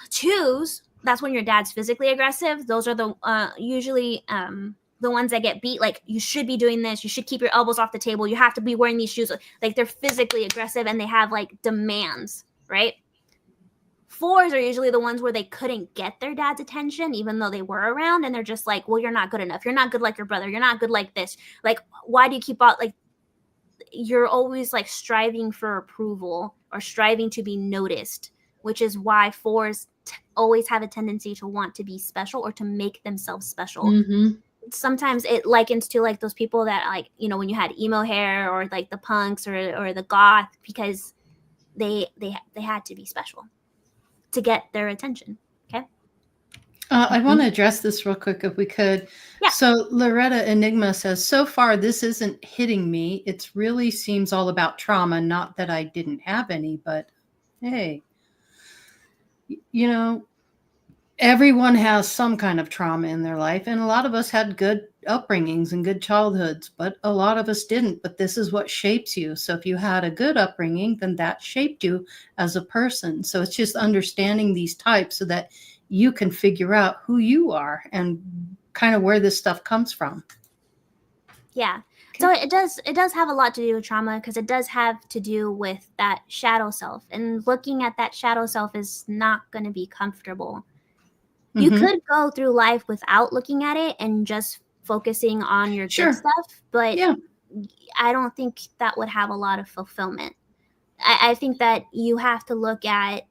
2s, that's when your dad's physically aggressive. Those are the usually the ones that get beat. Like, you should be doing this. You should keep your elbows off the table. You have to be wearing these shoes. Like, they're physically aggressive and they have like demands, right? 4s are usually the ones where they couldn't get their dad's attention, even though they were around, and they're just like, well, you're not good enough. You're not good like your brother. You're not good like this. Like, why do you keep out? Like, you're always like striving for approval or striving to be noticed, which is why 4s always have a tendency to want to be special or to make themselves special. Sometimes it likens to like those people that, like, you know, when you had emo hair, or like the punks or the goth, because they had to be special to get their attention. Okay. I want to address this real quick if we could. Yeah. So Loretta Enigma says, so far this isn't hitting me. It really seems all about trauma. Not that I didn't have any, but hey, you know, everyone has some kind of trauma in their life. And a lot of us had good upbringings and good childhoods, but a lot of us didn't. But this is what shapes you. So if you had a good upbringing, then that shaped you as a person. So it's just understanding these types so that you can figure out who you are and kind of where this stuff comes from. Yeah. So it does have a lot to do with trauma, because it does have to do with that shadow self, and looking at that shadow self is not going to be comfortable. You could go through life without looking at it and just focusing on your good stuff, but I don't think that would have a lot of fulfillment. I think that you have to look at,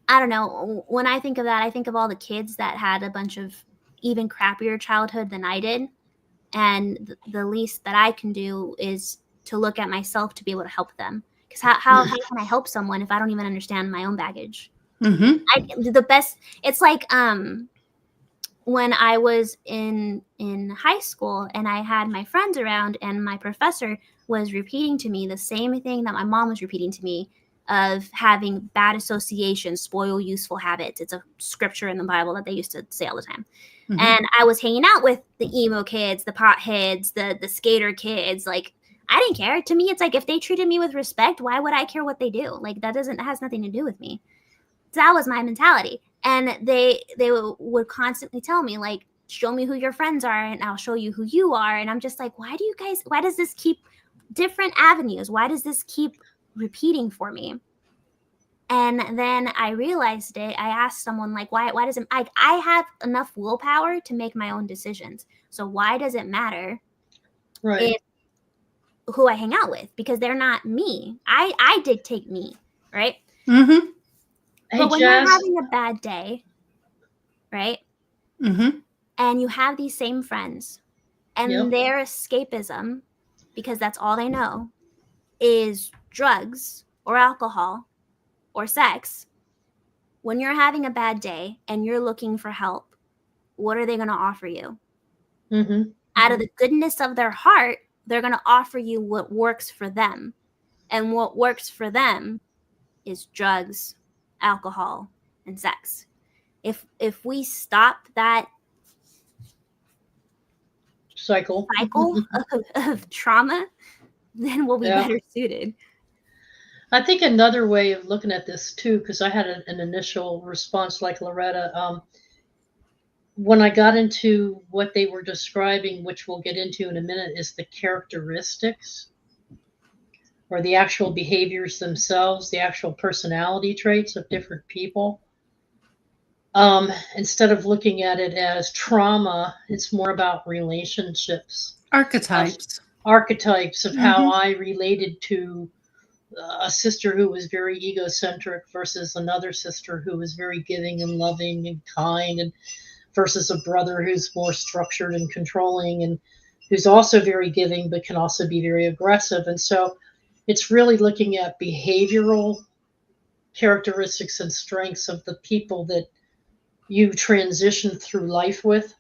I don't know, when I think of that, I think of all the kids that had a bunch of even crappier childhood than I did. And the least that I can do is to look at myself to be able to help them. Because how can I help someone if I don't even understand my own baggage? It's like when I was in high school and I had my friends around, and my professor was repeating to me the same thing that my mom was repeating to me, of having bad associations spoil useful habits. It's a scripture in the Bible that they used to say all the time. And I was hanging out with the emo kids, the potheads, the skater kids. Like, I didn't care. To me, it's like, if they treated me with respect, why would I care what they do? Like, that has nothing to do with me. So that was my mentality. And they would constantly tell me, like, show me who your friends are and I'll show you who you are. And I'm just like, why does this keep different avenues? Why does this keep repeating for me? And then I realized it. I asked someone, like, why doesn't I have enough willpower to make my own decisions. So why does it matter if who I hang out with? Because they're not me. I dictate me, right? But when you're having a bad day, right? And you have these same friends, And their escapism, because that's all they know, is drugs or alcohol or sex. When you're having a bad day and you're looking for help, what are they going to offer you? Out of the goodness of their heart, they're going to offer you what works for them. And what works for them is drugs, alcohol, and sex. If we stop that cycle of trauma, then we'll be better suited. I think another way of looking at this too, because I had an initial response like Loretta, when I got into what they were describing, which we'll get into in a minute, is the characteristics or the actual behaviors themselves, the actual personality traits of different people. Instead of looking at it as trauma, it's more about relationships. Archetypes Of how I related to a sister who was very egocentric versus another sister who was very giving and loving and kind, and versus a brother who's more structured and controlling and who's also very giving but can also be very aggressive. And so it's really looking at behavioral characteristics and strengths of the people that you transition through life with.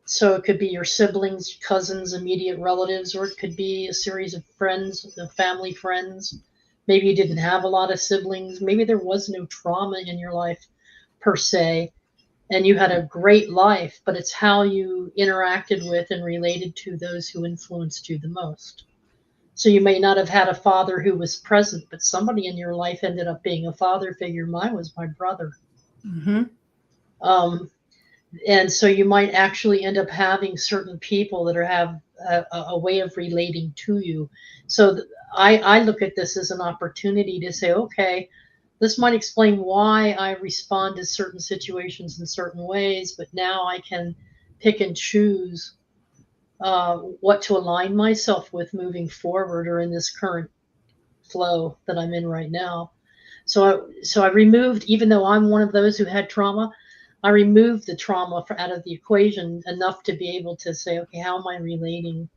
So it could be your siblings, cousins, immediate relatives, or it could be a series of friends, family friends. Maybe you didn't have a lot of siblings. Maybe there was no trauma in your life per se, and you had a great life, but it's how you interacted with and related to those who influenced you the most. So you may not have had a father who was present, but somebody in your life ended up being a father figure. Mine was my brother. And so you might actually end up having certain people that have a way of relating to you. So I look at this as an opportunity to say, okay, this might explain why I respond to certain situations in certain ways, but now I can pick and choose what to align myself with moving forward or in this current flow that I'm in right now. So I removed, even though I'm one of those who had trauma, I removed the trauma out of the equation enough to be able to say, okay, how am I relating?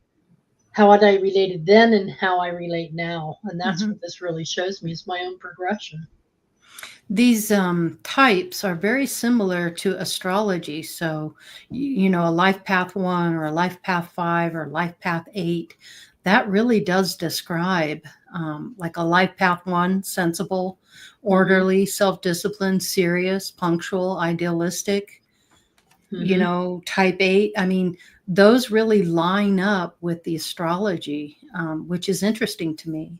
How had I related then and how I relate now? And that's what this really shows me, is my own progression. These types are very similar to astrology. So, you know, a life path 1 or a life path 5 or life path 8, that really does describe like a life path 1, sensible, orderly, self-disciplined, serious, punctual, idealistic, you know, type 8. I mean, those really line up with the astrology, which is interesting to me.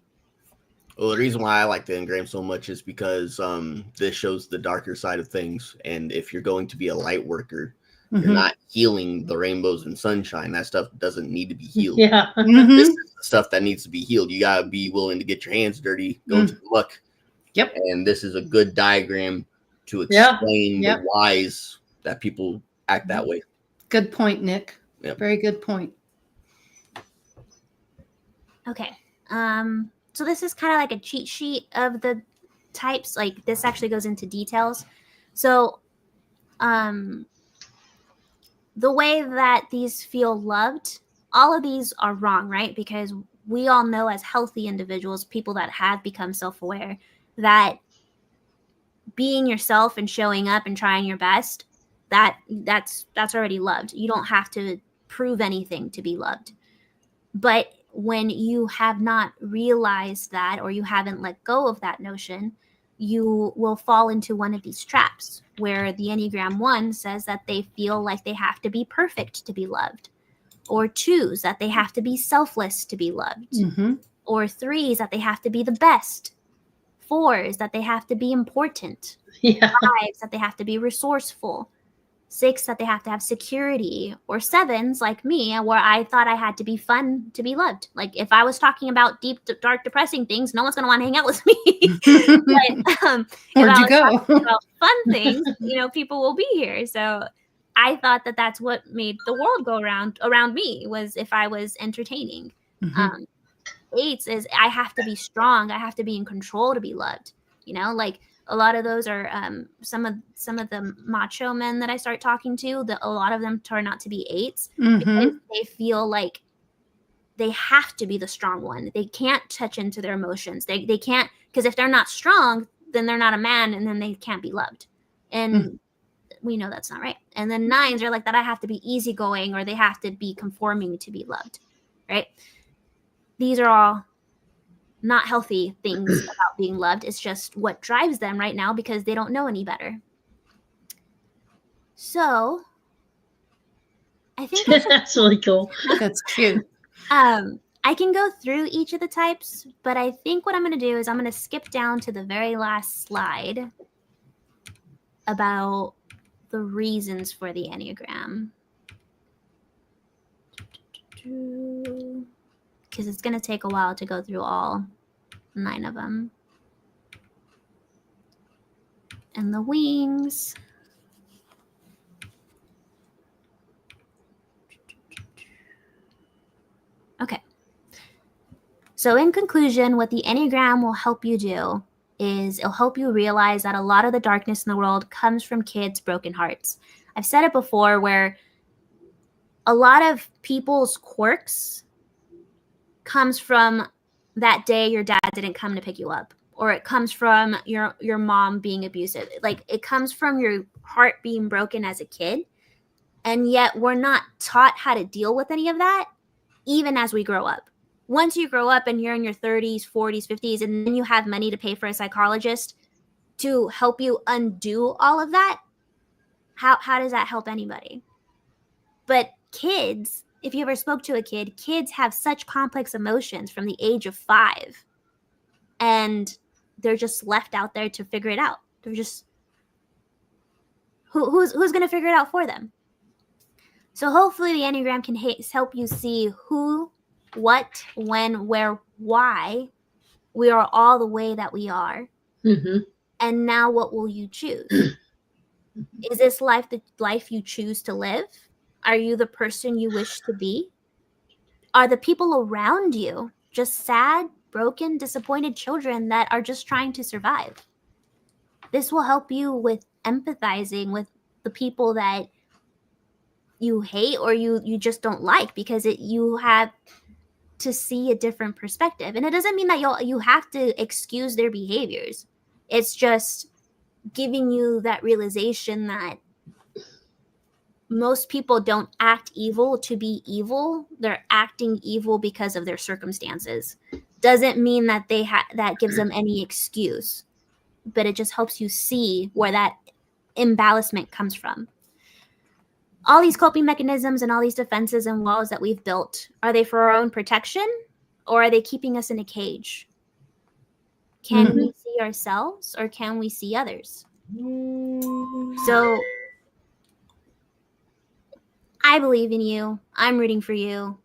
Well, the reason why I like the Enneagram so much is because this shows the darker side of things. And if you're going to be a light worker, you're not healing the rainbows and sunshine. That stuff doesn't need to be healed. This is the stuff that needs to be healed. You got to be willing to get your hands dirty, go to the muck. And this is a good diagram to explain the whys that people act that way. Good point, Nick. Very good point. Okay. So this is kind of like a cheat sheet of the types. Like this actually goes into details. So the way that these feel loved, all of these are wrong, right? Because we all know as healthy individuals, people that have become self-aware, that being yourself and showing up and trying your best, that's already loved. You don't have to prove anything to be loved. But when you have not realized that, or you haven't let go of that notion, you will fall into one of these traps where the Enneagram 1 says that they feel like they have to be perfect to be loved, or 2s that they have to be selfless to be loved, or 3s that they have to be the best, 4s that they have to be important, 5s that they have to be resourceful, 6 that they have to have security, or 7s like me, where I thought I had to be fun to be loved. Like if I was talking about deep, dark, depressing things, no one's going to want to hang out with me. But where'd you go? About fun things, you know, people will be here. So I thought that that's what made the world go around me, was if I was entertaining. 8s is I have to be strong. I have to be in control to be loved. You know, like A lot of those are some of the macho men that I start talking to. A lot of them turn out to be 8s because they feel like they have to be the strong one. They can't touch into their emotions. They can't, because if they're not strong, then they're not a man, and then they can't be loved. And we know that's not right. And then 9s are like that. I have to be easygoing, or they have to be conforming to be loved, right? These are all not healthy things about being loved. It's just what drives them right now because they don't know any better. So I think that's really cool. That's cute. I can go through each of the types, but I think what I'm going to do is I'm going to skip down to the very last slide about the reasons for the Enneagram. Because it's going to take a while to go through all 9 of them. And the wings. Okay. So in conclusion, what the Enneagram will help you do is it'll help you realize that a lot of the darkness in the world comes from kids' broken hearts. I've said it before, where a lot of people's quirks comes from that day your dad didn't come to pick you up, or it comes from your mom being abusive. Like, it comes from your heart being broken as a kid. And yet we're not taught how to deal with any of that, even as we grow up. Once you grow up and you're in your 30s, 40s, 50s, and then you have money to pay for a psychologist to help you undo all of that, how does that help anybody? But kids, if you ever spoke to a kid, kids have such complex emotions from the age of 5, and they're just left out there to figure it out. They're just, who's going to figure it out for them? So hopefully the Enneagram can help you see who, what, when, where, why we are all the way that we are. And now what will you choose? Is this life the life you choose to live? Are you the person you wish to be? Are the people around you just sad, broken, disappointed children that are just trying to survive? This will help you with empathizing with the people that you hate or you just don't like, because you have to see a different perspective. And it doesn't mean that you have to excuse their behaviors. It's just giving you that realization that most people don't act evil to be evil. They're acting evil because of their circumstances. Doesn't mean that that gives them any excuse, but it just helps you see where that imbalancement comes from. All these coping mechanisms and all these defenses and walls that we've built, are they for our own protection, or are they keeping us in a cage? Can we see ourselves, or can we see others? So I believe in you. I'm rooting for you.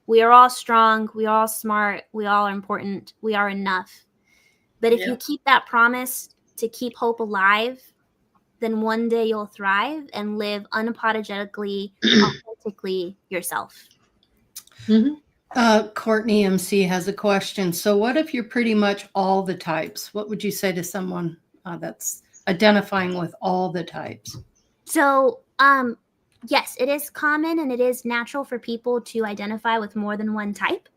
We are all strong. We are all smart. We all are important. We are enough. But if you keep that promise to keep hope alive, then one day you'll thrive and live unapologetically, authentically yourself. Courtney MC has a question. So what if you're pretty much all the types? What would you say to someone that's identifying with all the types? So, yes, it is common and it is natural for people to identify with more than one type.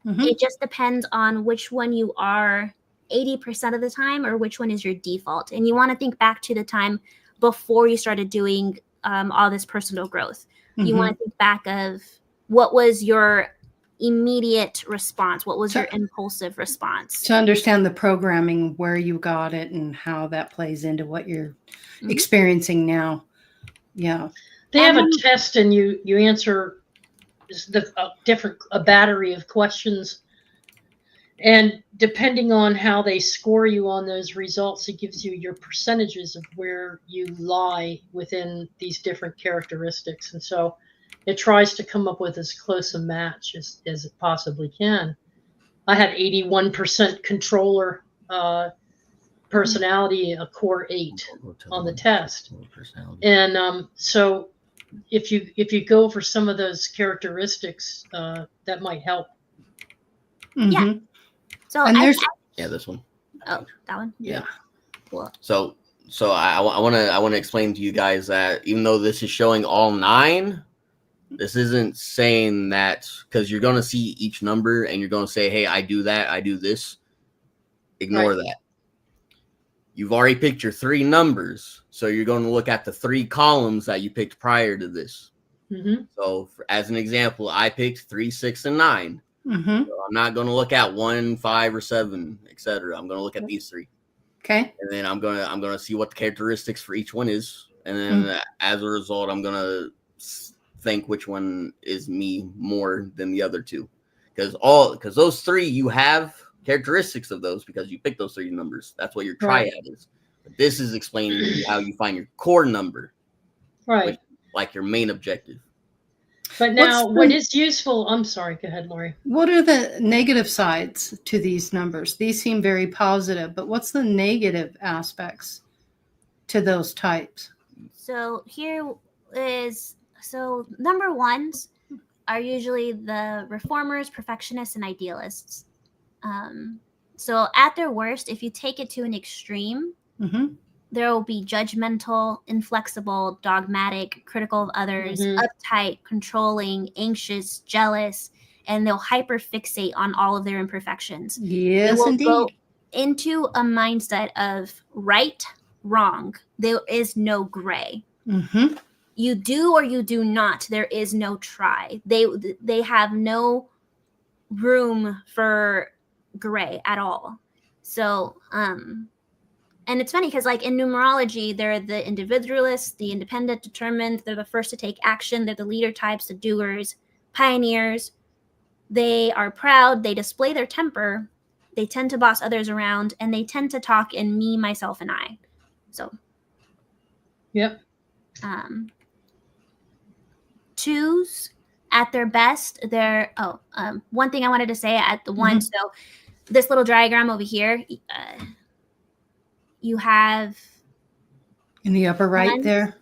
It just depends on which one you are 80% of the time, or which one is your default. And you want to think back to the time before you started doing all this personal growth. You want to think back of what was your immediate response? What was your impulsive response? To understand the programming, where you got it and how that plays into what you're experiencing now. Yeah. They have a test, and you answer a battery of questions. And depending on how they score you on those results, it gives you your percentages of where you lie within these different characteristics. And so it tries to come up with as close a match as it possibly can. I had 81% controller personality, a core 8 on the test. And so if you go for some of those characteristics, that might help. Yeah. So and there's this one. Oh, that one. Yeah. Well, So I want to explain to you guys that even though this is showing all 9, this isn't saying that, because you're going to see each number and you're going to say, hey, I do that, I do this. Ignore that. You've already picked your 3 numbers, so you're going to look at the 3 columns that you picked prior to this. So as an example, I picked 3, 6, and 9. So I'm not going to look at 1, 5, or 7, etc. I'm going to look at these 3. Okay. And then I'm gonna see what the characteristics for each one is, and then as a result, I'm gonna think which one is me more than the other 2, because those 3 you have characteristics of those because you picked those 3 numbers. That's what your triad is. But this is explaining to you how you find your core number, Right? Like your main objective. But now, what is useful? I'm sorry. Go ahead, Lori. What are the negative sides to these numbers? These seem very positive, but what's the negative aspects to those types? so here is number 1s are usually the reformers, perfectionists, and idealists. So at their worst, if you take it to an extreme, there will be judgmental, inflexible, dogmatic, critical of others, uptight, controlling, anxious, jealous, and they'll hyperfixate on all of their imperfections. Yes, they will indeed. go into a mindset of right, wrong. There is no gray. You do or you do not. There is no try. They have no room for gray at all. So, and it's funny because like in numerology, they're the individualists, the independent, determined. They're the first to take action. They're the leader types, the doers, pioneers. They are proud. They display their temper. They tend to boss others around, and they tend to talk in me, myself, and I. So, yep. 2s at their best, they're one thing I wanted to say at the 1. So this little diagram over here, you have in the upper right 1s, there.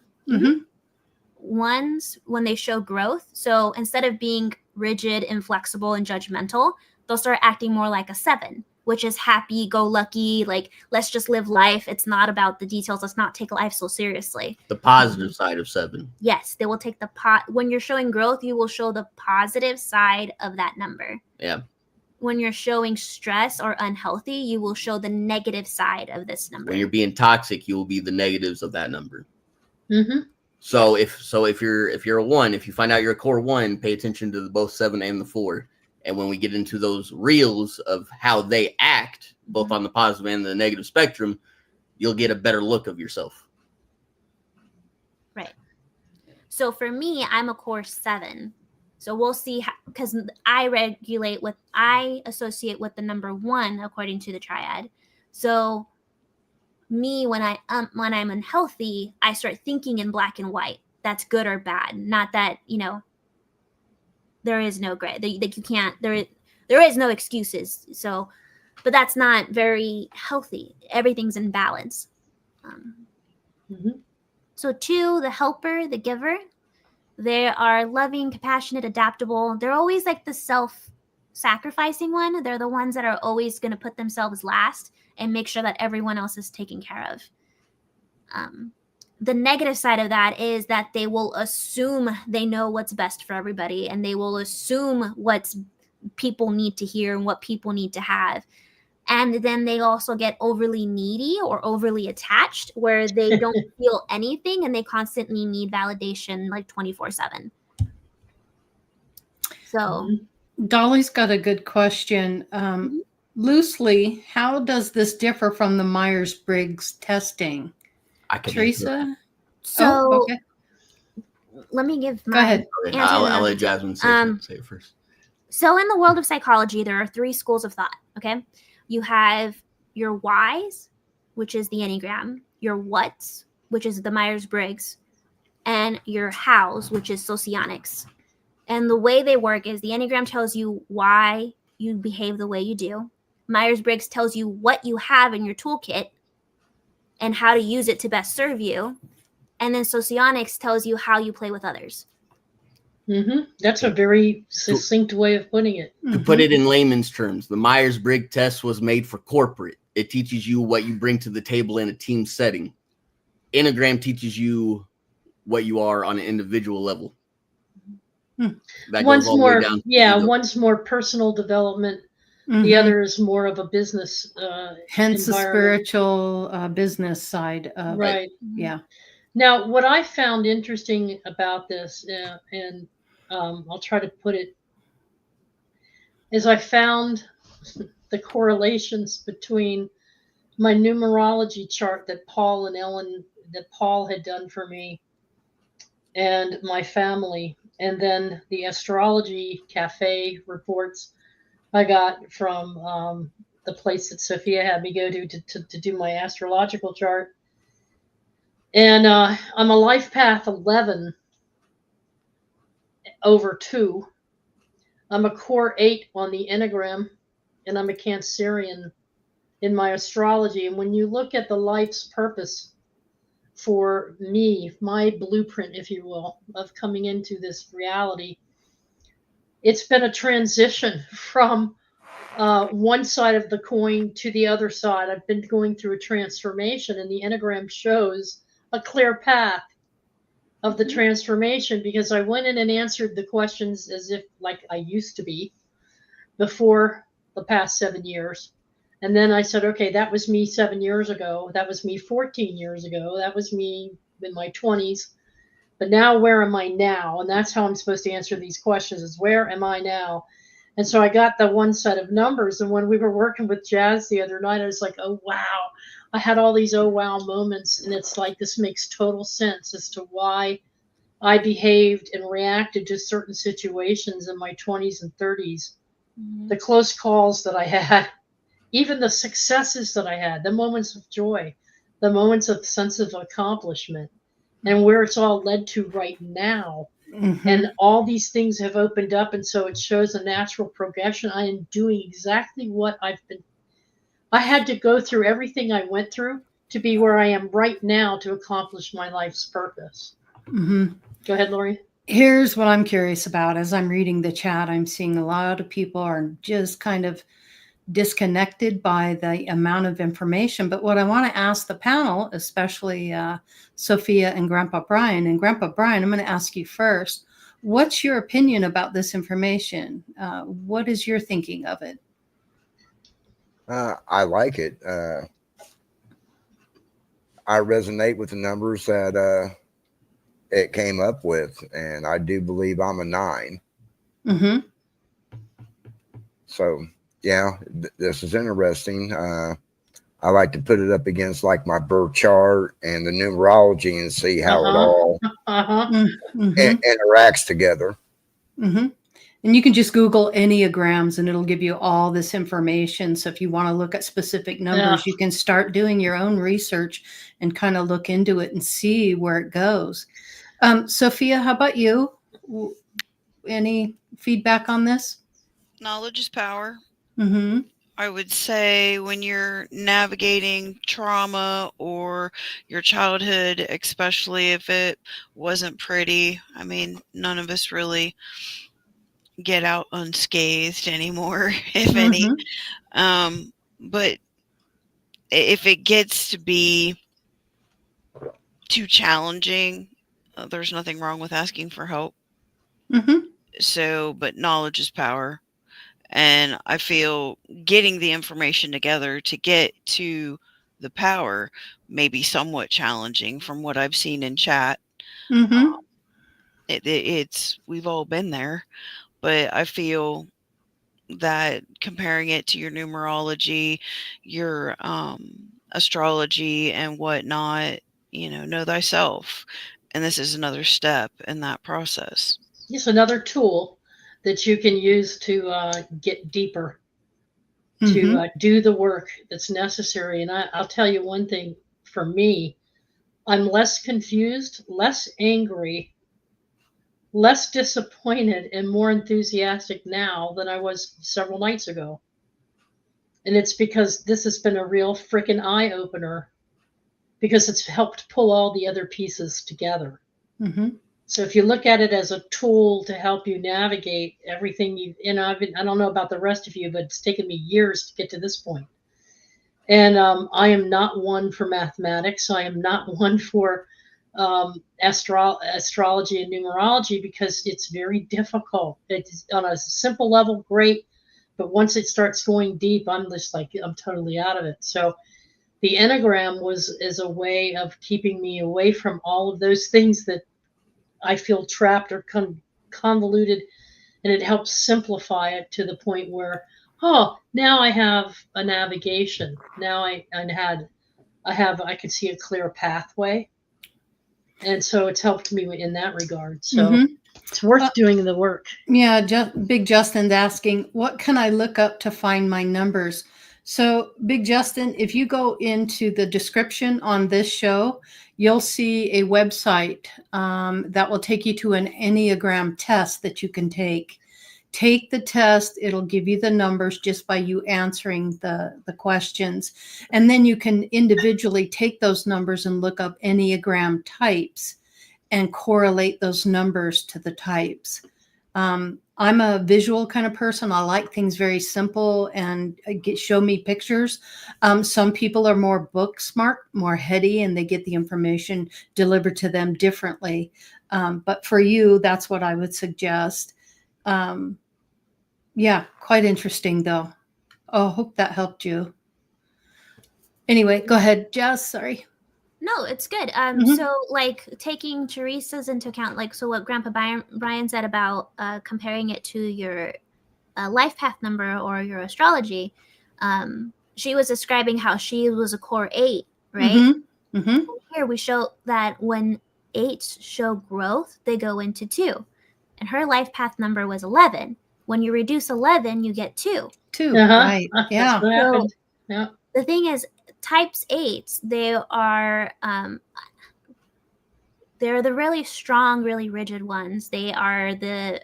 1s when they show growth. So instead of being rigid, inflexible, and judgmental, they'll start acting more like a 7, which is happy, go lucky, like let's just live life. It's not about the details. Let's not take life so seriously. The positive side of 7. Yes, they will take when you're showing growth, you will show the positive side of that number. Yeah. When you're showing stress or unhealthy, you will show the negative side of this number. When you're being toxic, you will be the negatives of that number. So if you're a 1, if you find out you're a core 1, pay attention to both 7 and the 4. And when we get into those reels of how they act, both on the positive and the negative spectrum, you'll get a better look of yourself. Right. So for me, I'm a core 7. So we'll see because I associate with the number 1 according to the triad. So me, when I'm unhealthy, I start thinking in black and white. That's good or bad. Not that, there is no gray. That you can't. There is no excuses. So, but that's not very healthy. Everything's in balance. So 2, the helper, the giver. They are loving, compassionate, adaptable. They're always like the self-sacrificing one. They're the ones that are always going to put themselves last and make sure that everyone else is taken care of. The negative side of that is that they will assume they know what's best for everybody, and they will assume what people need to hear and what people need to have. And then they also get overly needy or overly attached where they don't feel anything and they constantly need validation like 24/7. So Dolly's got a good question. Loosely, how does this differ from the Myers-Briggs testing? Teresa? So let me give my Go ahead. I'll let Jasmine say it first. So in the world of psychology, there are 3 schools of thought, okay? You have your whys, which is the Enneagram, your whats, which is the Myers-Briggs, and your hows, which is socionics. And the way they work is the Enneagram tells you why you behave the way you do. Myers-Briggs tells you what you have in your toolkit and how to use it to best serve you. And then socionics tells you how you play with others. That's a very succinct way of putting it. To put it in layman's terms, the Myers-Briggs test was made for corporate. it teaches you what you bring to the table in a team setting. Enneagram teaches you what you are on an individual level. That One's goes all the way down to the ego. one's more personal development. Mhm. The other is more of a business Hence the environment. spiritual business side of Right. yeah. Now, what I found interesting about this, and I'll try to put it, is I found the correlations between my numerology chart that Paul had done for me, and my family, and then the astrology cafe reports I got from the place that Sophia had me go to do my astrological chart. And I'm a life path 11 over 2. I'm a core 8 on the Enneagram, and I'm a Cancerian in my astrology. And when you look at the life's purpose for me, my blueprint, if you will, of coming into this reality, it's been a transition from one side of the coin to the other side. I've been going through a transformation, and the Enneagram shows a clear path of the transformation, because I went in and answered the questions as if like I used to be before the past 7 years. And then I said, okay, that was me 7 years ago. That was me 14 years ago. That was me in my 20s. But now, where am I now? And that's how I'm supposed to answer these questions, is where am I now? And so I got the one set of numbers. And when we were working with Jazz the other night, I was like, oh, wow. I had all these oh, wow moments. And it's like, this makes total sense as to why I behaved and reacted to certain situations in my 20s and 30s. Mm-hmm. The close calls that I had, even the successes that I had, the moments of joy, the moments of sense of accomplishment, and where it's all led to right now. Mm-hmm. And all these things have opened up. And so it shows a natural progression. I am doing exactly what I had to go through everything I went through to be where I am right now to accomplish my life's purpose. Mm-hmm. Go ahead, Lori. Here's what I'm curious about. As I'm reading the chat, I'm seeing a lot of people are just kind of disconnected by the amount of information. But what I want to ask the panel, especially Sophia and Grandpa Brian, I'm going to ask you first, what's your opinion about this information? What is your thinking of it? I like it. I resonate with the numbers that it came up with, and I do believe I'm a 9. Mm-hmm. So yeah, this is interesting. I like to put it up against like my birth chart and the numerology and see how it all interacts together. Mm-hmm. And you can just Google Enneagrams and it'll give you all this information. So if you want to look at specific numbers, you can start doing your own research and kind of look into it and see where it goes. Sophia, how about you? Any feedback on this? Knowledge is power. Mm-hmm. I would say when you're navigating trauma or your childhood, especially if it wasn't pretty, I mean, none of us really get out unscathed anymore, if any. But if it gets to be too challenging, there's nothing wrong with asking for help. So, but knowledge is power. And I feel getting the information together to get to the power may be somewhat challenging from what I've seen in chat. It's we've all been there, but I feel that comparing it to your numerology, your astrology and whatnot, know thyself. And this is another step in that process. It's another tool that you can use to get deeper, to do the work that's necessary. And I'll tell you one thing, for me, I'm less confused, less angry, less disappointed, and more enthusiastic now than I was several nights ago. And it's because this has been a real freaking eye-opener, because it's helped pull all the other pieces together. So if you look at it as a tool to help you navigate everything I don't know about the rest of you, but it's taken me years to get to this point. And I am not one for mathematics. I am not one for astrology and numerology because it's very difficult. It's on a simple level, great, but once it starts going deep, I'm just like, I'm totally out of it. So the Enneagram is a way of keeping me away from all of those things that I feel trapped or convoluted, and it helps simplify it to the point where, oh, now I have a navigation. Now I could see a clear pathway, and so it's helped me in that regard. So it's worth doing the work. Yeah, Big Justin's asking, what can I look up to find my numbers? So, Big Justin, if you go into the description on this show, you'll see a website that will take you to an Enneagram test that you can take. Take the test. It'll give you the numbers just by you answering the questions. And then you can individually take those numbers and look up Enneagram types and correlate those numbers to the types. I'm a visual kind of person. I like things very simple and show me pictures. Some people are more book smart, more heady, and they get the information delivered to them differently. But for you, that's what I would suggest. Yeah, quite interesting though. Oh, hope that helped you. Anyway, go ahead, Jess. Sorry. No, it's good. So like taking Teresa's into account, like, so what Grandpa Brian said about comparing it to your life path number or your astrology, she was describing how she was a core 8, right? Here we show that when 8s show growth, they go into 2. And her life path number was 11. When you reduce 11, you get 2. 2, right. Yeah. So, the thing is, types 8s, they are they're the really strong, really rigid ones. They are the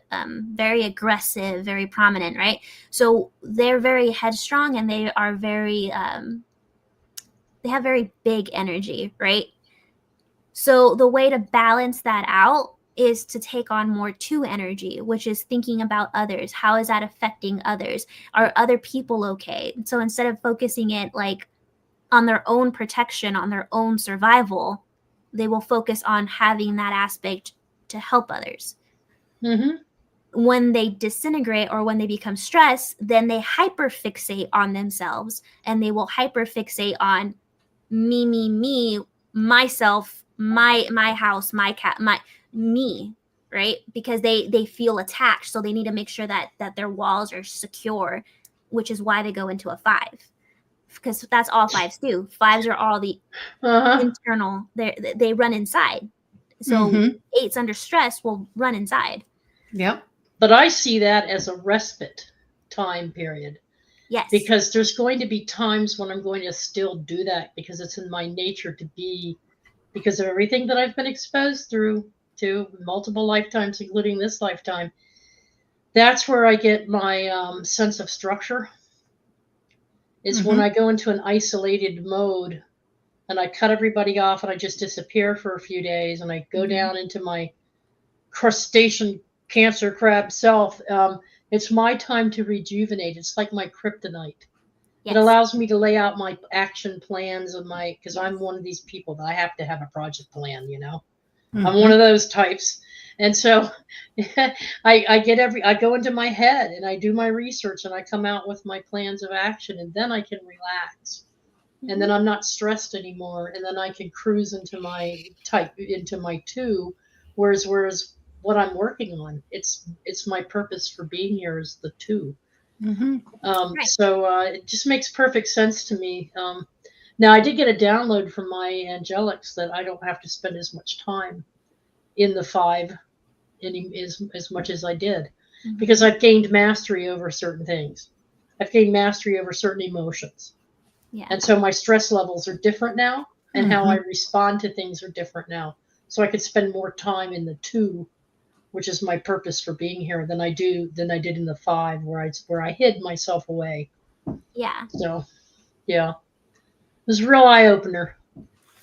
very aggressive, very prominent, right? So they're very headstrong, and they are very they have very big energy, right? So the way to balance that out is to take on more 2 energy, which is thinking about others. How is that affecting others? Are other people okay? So instead of focusing it like on their own protection, on their own survival, they will focus on having that aspect to help others. When they disintegrate or when they become stressed, then they hyperfixate on themselves, and they will hyperfixate on me, myself, my house, my cat, me, right? Because they feel attached, so they need to make sure that their walls are secure, which is why they go into a 5. Because that's all 5s do. 5s are all the internal. They run inside. So 8s under stress will run inside. Yep. But I see that as a respite time period. Yes. Because there's going to be times when I'm going to still do that because it's in my nature to be, because of everything that I've been exposed through to multiple lifetimes, including this lifetime. That's where I get my sense of structure. Is when I go into an isolated mode and I cut everybody off and I just disappear for a few days and I go down into my crustacean cancer crab self. It's my time to rejuvenate. It's like my kryptonite. Yes. It allows me to lay out my action plans of because I'm one of these people that I have to have a project plan, you know. I'm one of those types. And so I go into my head and I do my research and I come out with my plans of action, and then I can relax. And then I'm not stressed anymore. And then I can cruise into my 2, whereas what I'm working on, it's my purpose for being here is the 2. Right. So it just makes perfect sense to me. Now I did get a download from my angelics that I don't have to spend as much time in the 5 as much as I did, because I've gained mastery over certain things. I've gained mastery over certain emotions. Yeah. And so my stress levels are different now, and how I respond to things are different now. So I could spend more time in the 2, which is my purpose for being here, than I did in the 5, where I hid myself away. Yeah. So, yeah, it was a real eye opener.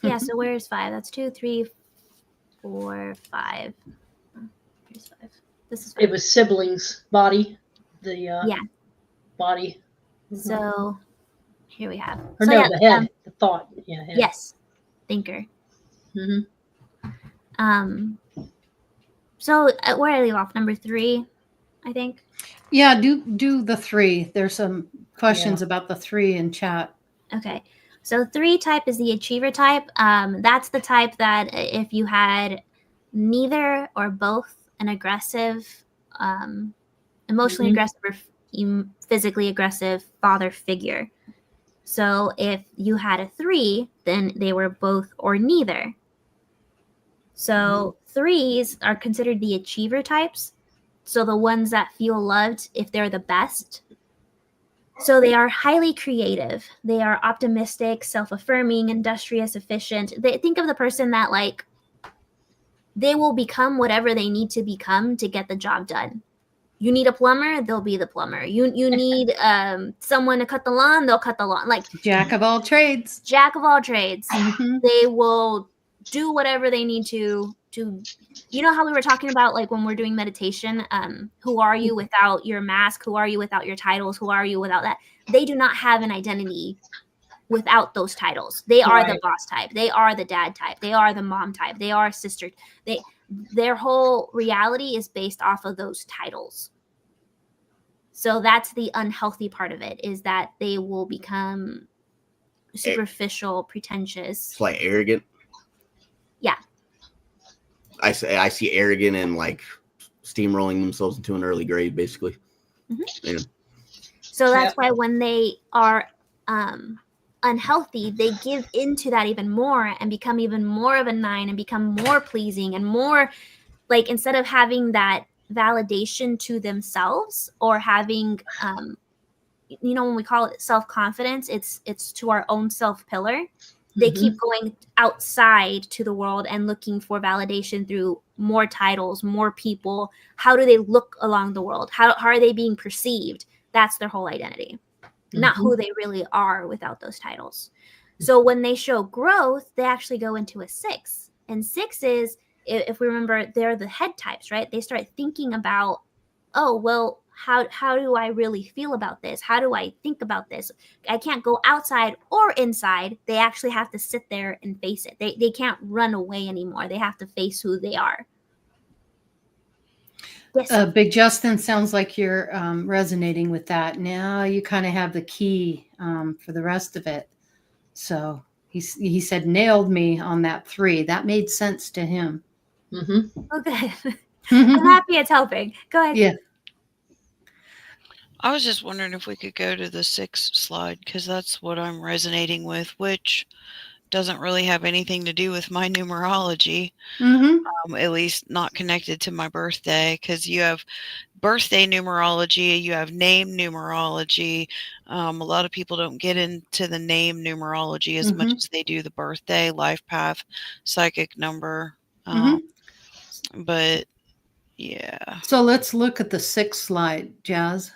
Yeah. So where's 5? That's 2, 3, 4, 5. Here's 5. This is 5. It was siblings body. The body. So here we have. Or So no, yeah, the head, the thought. Yeah, head. yes, thinker. So where I leave off, number 3, I think. Yeah, do the 3. There's some questions about the 3 in chat. Okay. So 3 type is the achiever type. That's the type that if you had neither or both an aggressive, emotionally aggressive or physically aggressive father figure. So if you had a 3, then they were both or neither. So 3s are considered the achiever types. So the ones that feel loved if they're the best. So they are highly creative. They are optimistic, self-affirming, industrious, efficient. They think of the person that like they will become whatever they need to become to get the job done. You need a plumber, they'll be the plumber. You need someone to cut the lawn, they'll cut the lawn. Like Jack of all trades. Jack of all trades. Mhm. They will do whatever they need to you know how we were talking about like when we're doing meditation, who are you without your mask? Who are you without your titles? Who are you without that? They do not have an identity without those titles. They are the boss type. They are the dad type. They are the mom type. They are sister. Their whole reality is based off of those titles. So that's the unhealthy part of it, is that they will become superficial, pretentious. It's like arrogant. Yeah. I see arrogant and like steamrolling themselves into an early grave, basically. Yeah. So that's why when they are unhealthy, they give into that even more and become even more of a 9 and become more pleasing and more like, instead of having that validation to themselves or having you know, when we call it self-confidence, it's to our own self-pillar. They keep going outside to the world and looking for validation through more titles, more people. How do they look along the world? How are they being perceived? That's their whole identity, not who they really are without those titles. So when they show growth, they actually go into a 6. And 6 is, if we remember, they're the head types, right? They start thinking about, oh, well, how do I really feel about this? How do I think about this? I can't go outside or inside. They actually have to sit there and face it. They can't run away anymore. They have to face who they are. Yes. Big Justin, sounds like you're resonating with that. Now you kind of have the key for the rest of it. So he said, nailed me on that 3. That made sense to him. Okay. I'm happy it's helping. Go ahead. Yeah. I was just wondering if we could go to the 6 slide, because that's what I'm resonating with, which doesn't really have anything to do with my numerology, at least not connected to my birthday, because you have birthday numerology, you have name numerology. A lot of people don't get into the name numerology as much as they do the birthday, life path, psychic number. But yeah. So let's look at the 6 slide, Jazz,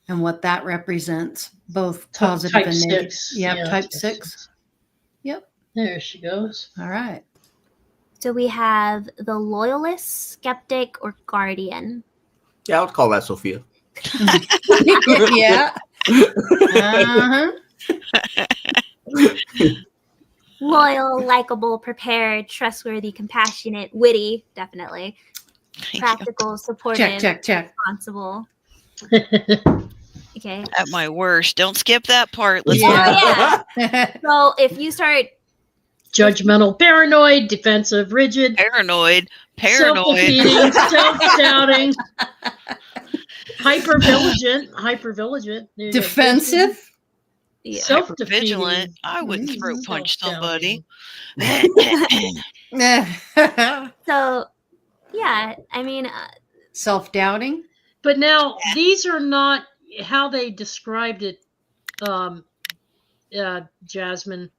and what that represents, both positive type and negative. 6. Yep, Yeah, type 6. Yep. There she goes. All right. So we have the loyalist, skeptic, or guardian. Yeah, I would call that Sophia. Yeah. Loyal, likable, prepared, trustworthy, compassionate, witty, definitely. Practical, supportive, Check. responsible. Okay. At my worst. Don't skip that part. Let's So if you start judgmental, paranoid, defensive, rigid, paranoid, self-defeating, self-doubting, hypervigilant, defensive, self-vigilant. I wouldn't throat punch somebody. So, yeah, I mean, self-doubting. But now these are not how they described it, Jasmine.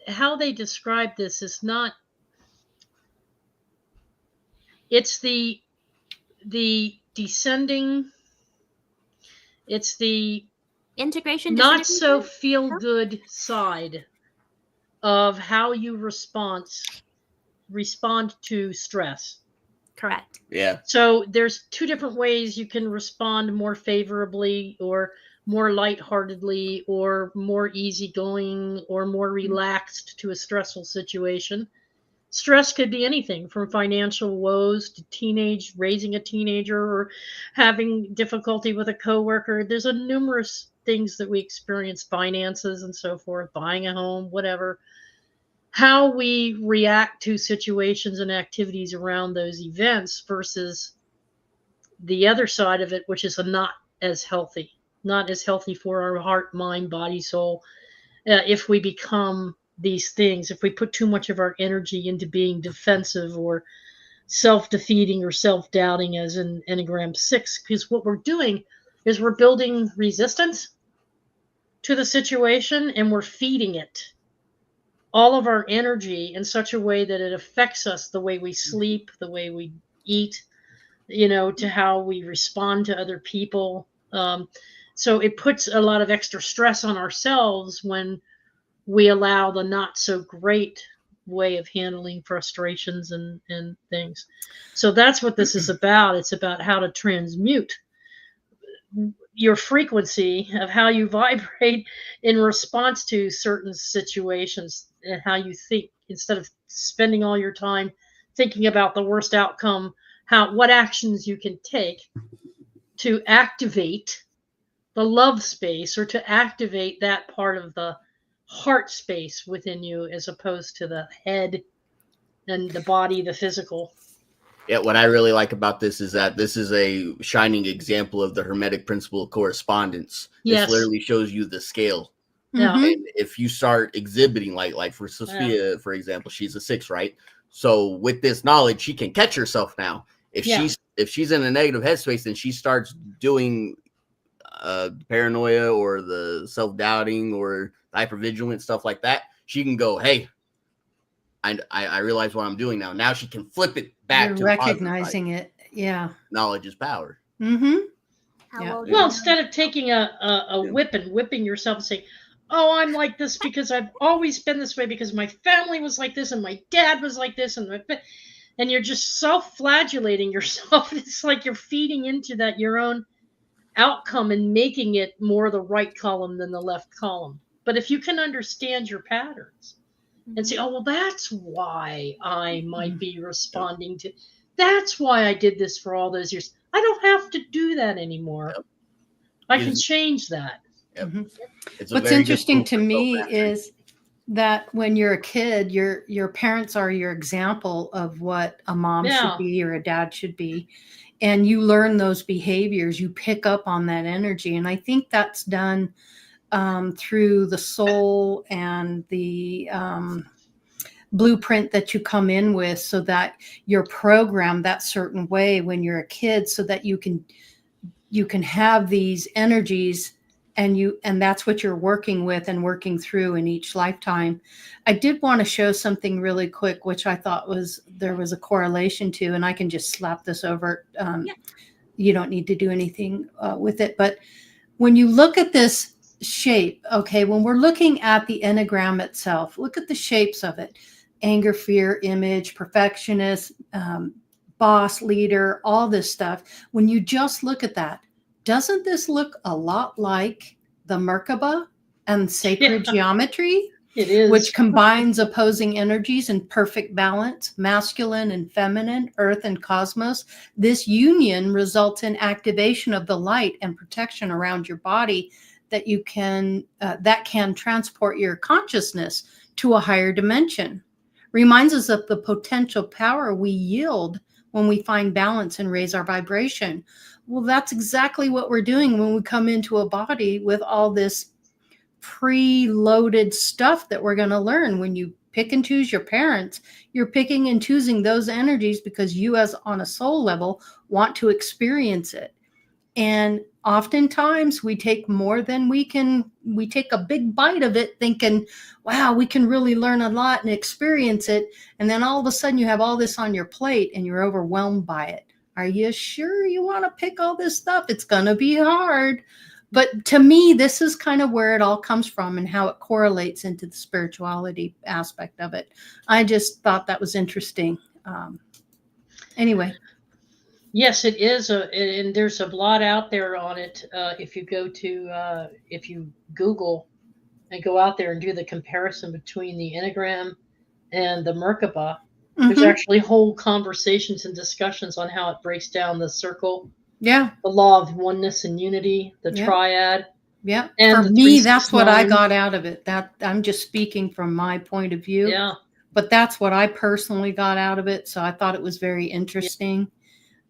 How they describe this is not. It's the descending. It's the integration, not so feel good side of how you respond to stress. Correct. Yeah. So there's two different ways you can respond more favorably or more lightheartedly or more easygoing or more relaxed to a stressful situation. Stress could be anything from financial woes to raising a teenager or having difficulty with a coworker. There's a numerous things that we experience, finances and so forth, buying a home, whatever. How we react to situations and activities around those events versus the other side of it, which is not as healthy, not as healthy for our heart, mind, body, soul. If we become these things, if we put too much of our energy into being defensive or self-defeating or self-doubting, as in Enneagram 6, because what we're doing is we're building resistance to the situation and we're feeding it all of our energy in such a way that it affects us, the way we sleep, the way we eat, to how we respond to other people. So it puts a lot of extra stress on ourselves when we allow the not so great way of handling frustrations and things. So that's what this is about. It's about how to transmute your frequency of how you vibrate in response to certain situations and how you think, instead of spending all your time thinking about the worst outcome, what actions you can take to activate the love space or to activate that part of the heart space within you, as opposed to the head and the body, the physical. Yeah, what I really like about this is that this is a shining example of the Hermetic principle of correspondence. Yes. This literally shows you the scale. Yeah. And if you start exhibiting, like for Sophia, for example, she's a 6, right? So with this knowledge, she can catch herself now. If she's in a negative headspace, then she starts doing paranoia or the self-doubting or hypervigilant stuff like that. She can go, hey, I realize what I'm doing now. Now she can flip it back. You're to recognizing it. Yeah. Knowledge is power. Mm-hmm. Well, instead of taking a whip and whipping yourself and saying, oh, I'm like this because I've always been this way because my family was like this and my dad was like this, and you're just self-flagellating yourself. It's like you're feeding into that your own outcome and making it more the right column than the left column. But if you can understand your patterns and say, oh, well, that's why I might be responding to, that's why I did this for all those years. I don't have to do that anymore. Yep. I can change that. Yep. Mm-hmm. What's interesting to me is that when you're a kid, your parents are your example of what a mom should be or a dad should be. And you learn those behaviors, you pick up on that energy. And I think that's done through the soul and the blueprint that you come in with, so that you're programmed that certain way when you're a kid, so that you can have these energies and that's what you're working with and working through in each lifetime. I did want to show something really quick, which I thought there was a correlation to, and I can just slap this over. You don't need to do anything with it. But when you look at this shape, okay, when we're looking at the Enneagram itself, look at the shapes of it: anger, fear, image, perfectionist, boss, leader, all this stuff. When you just look at that, doesn't this look a lot like the Merkaba and sacred geometry? It is. Which combines opposing energies in perfect balance, masculine and feminine, earth and cosmos. This union results in activation of the light and protection around your body that can transport your consciousness to a higher dimension. Reminds us of the potential power we yield when we find balance and raise our vibration. Well, that's exactly what we're doing when we come into a body with all this preloaded stuff that we're going to learn. When you pick and choose your parents, you're picking and choosing those energies because you, as on a soul level, want to experience it. And oftentimes we take more than we take a big bite of it thinking, wow, we can really learn a lot and experience it. And then all of a sudden you have all this on your plate and you're overwhelmed by it. Are you sure you want to pick all this stuff? It's going to be hard. But to me, this is kind of where it all comes from and how it correlates into the spirituality aspect of it. I just thought that was interesting. Anyway. Yes, it is, and there's a lot out there on it. If you go to, if you Google and go out there and do the comparison between the Enneagram and the Merkaba, there's actually whole conversations and discussions on how it breaks down the circle, the law of oneness and unity, the triad. Yeah. And for me, that's what I got out of it. That I'm just speaking from my point of view. Yeah. But that's what I personally got out of it. So I thought it was very interesting.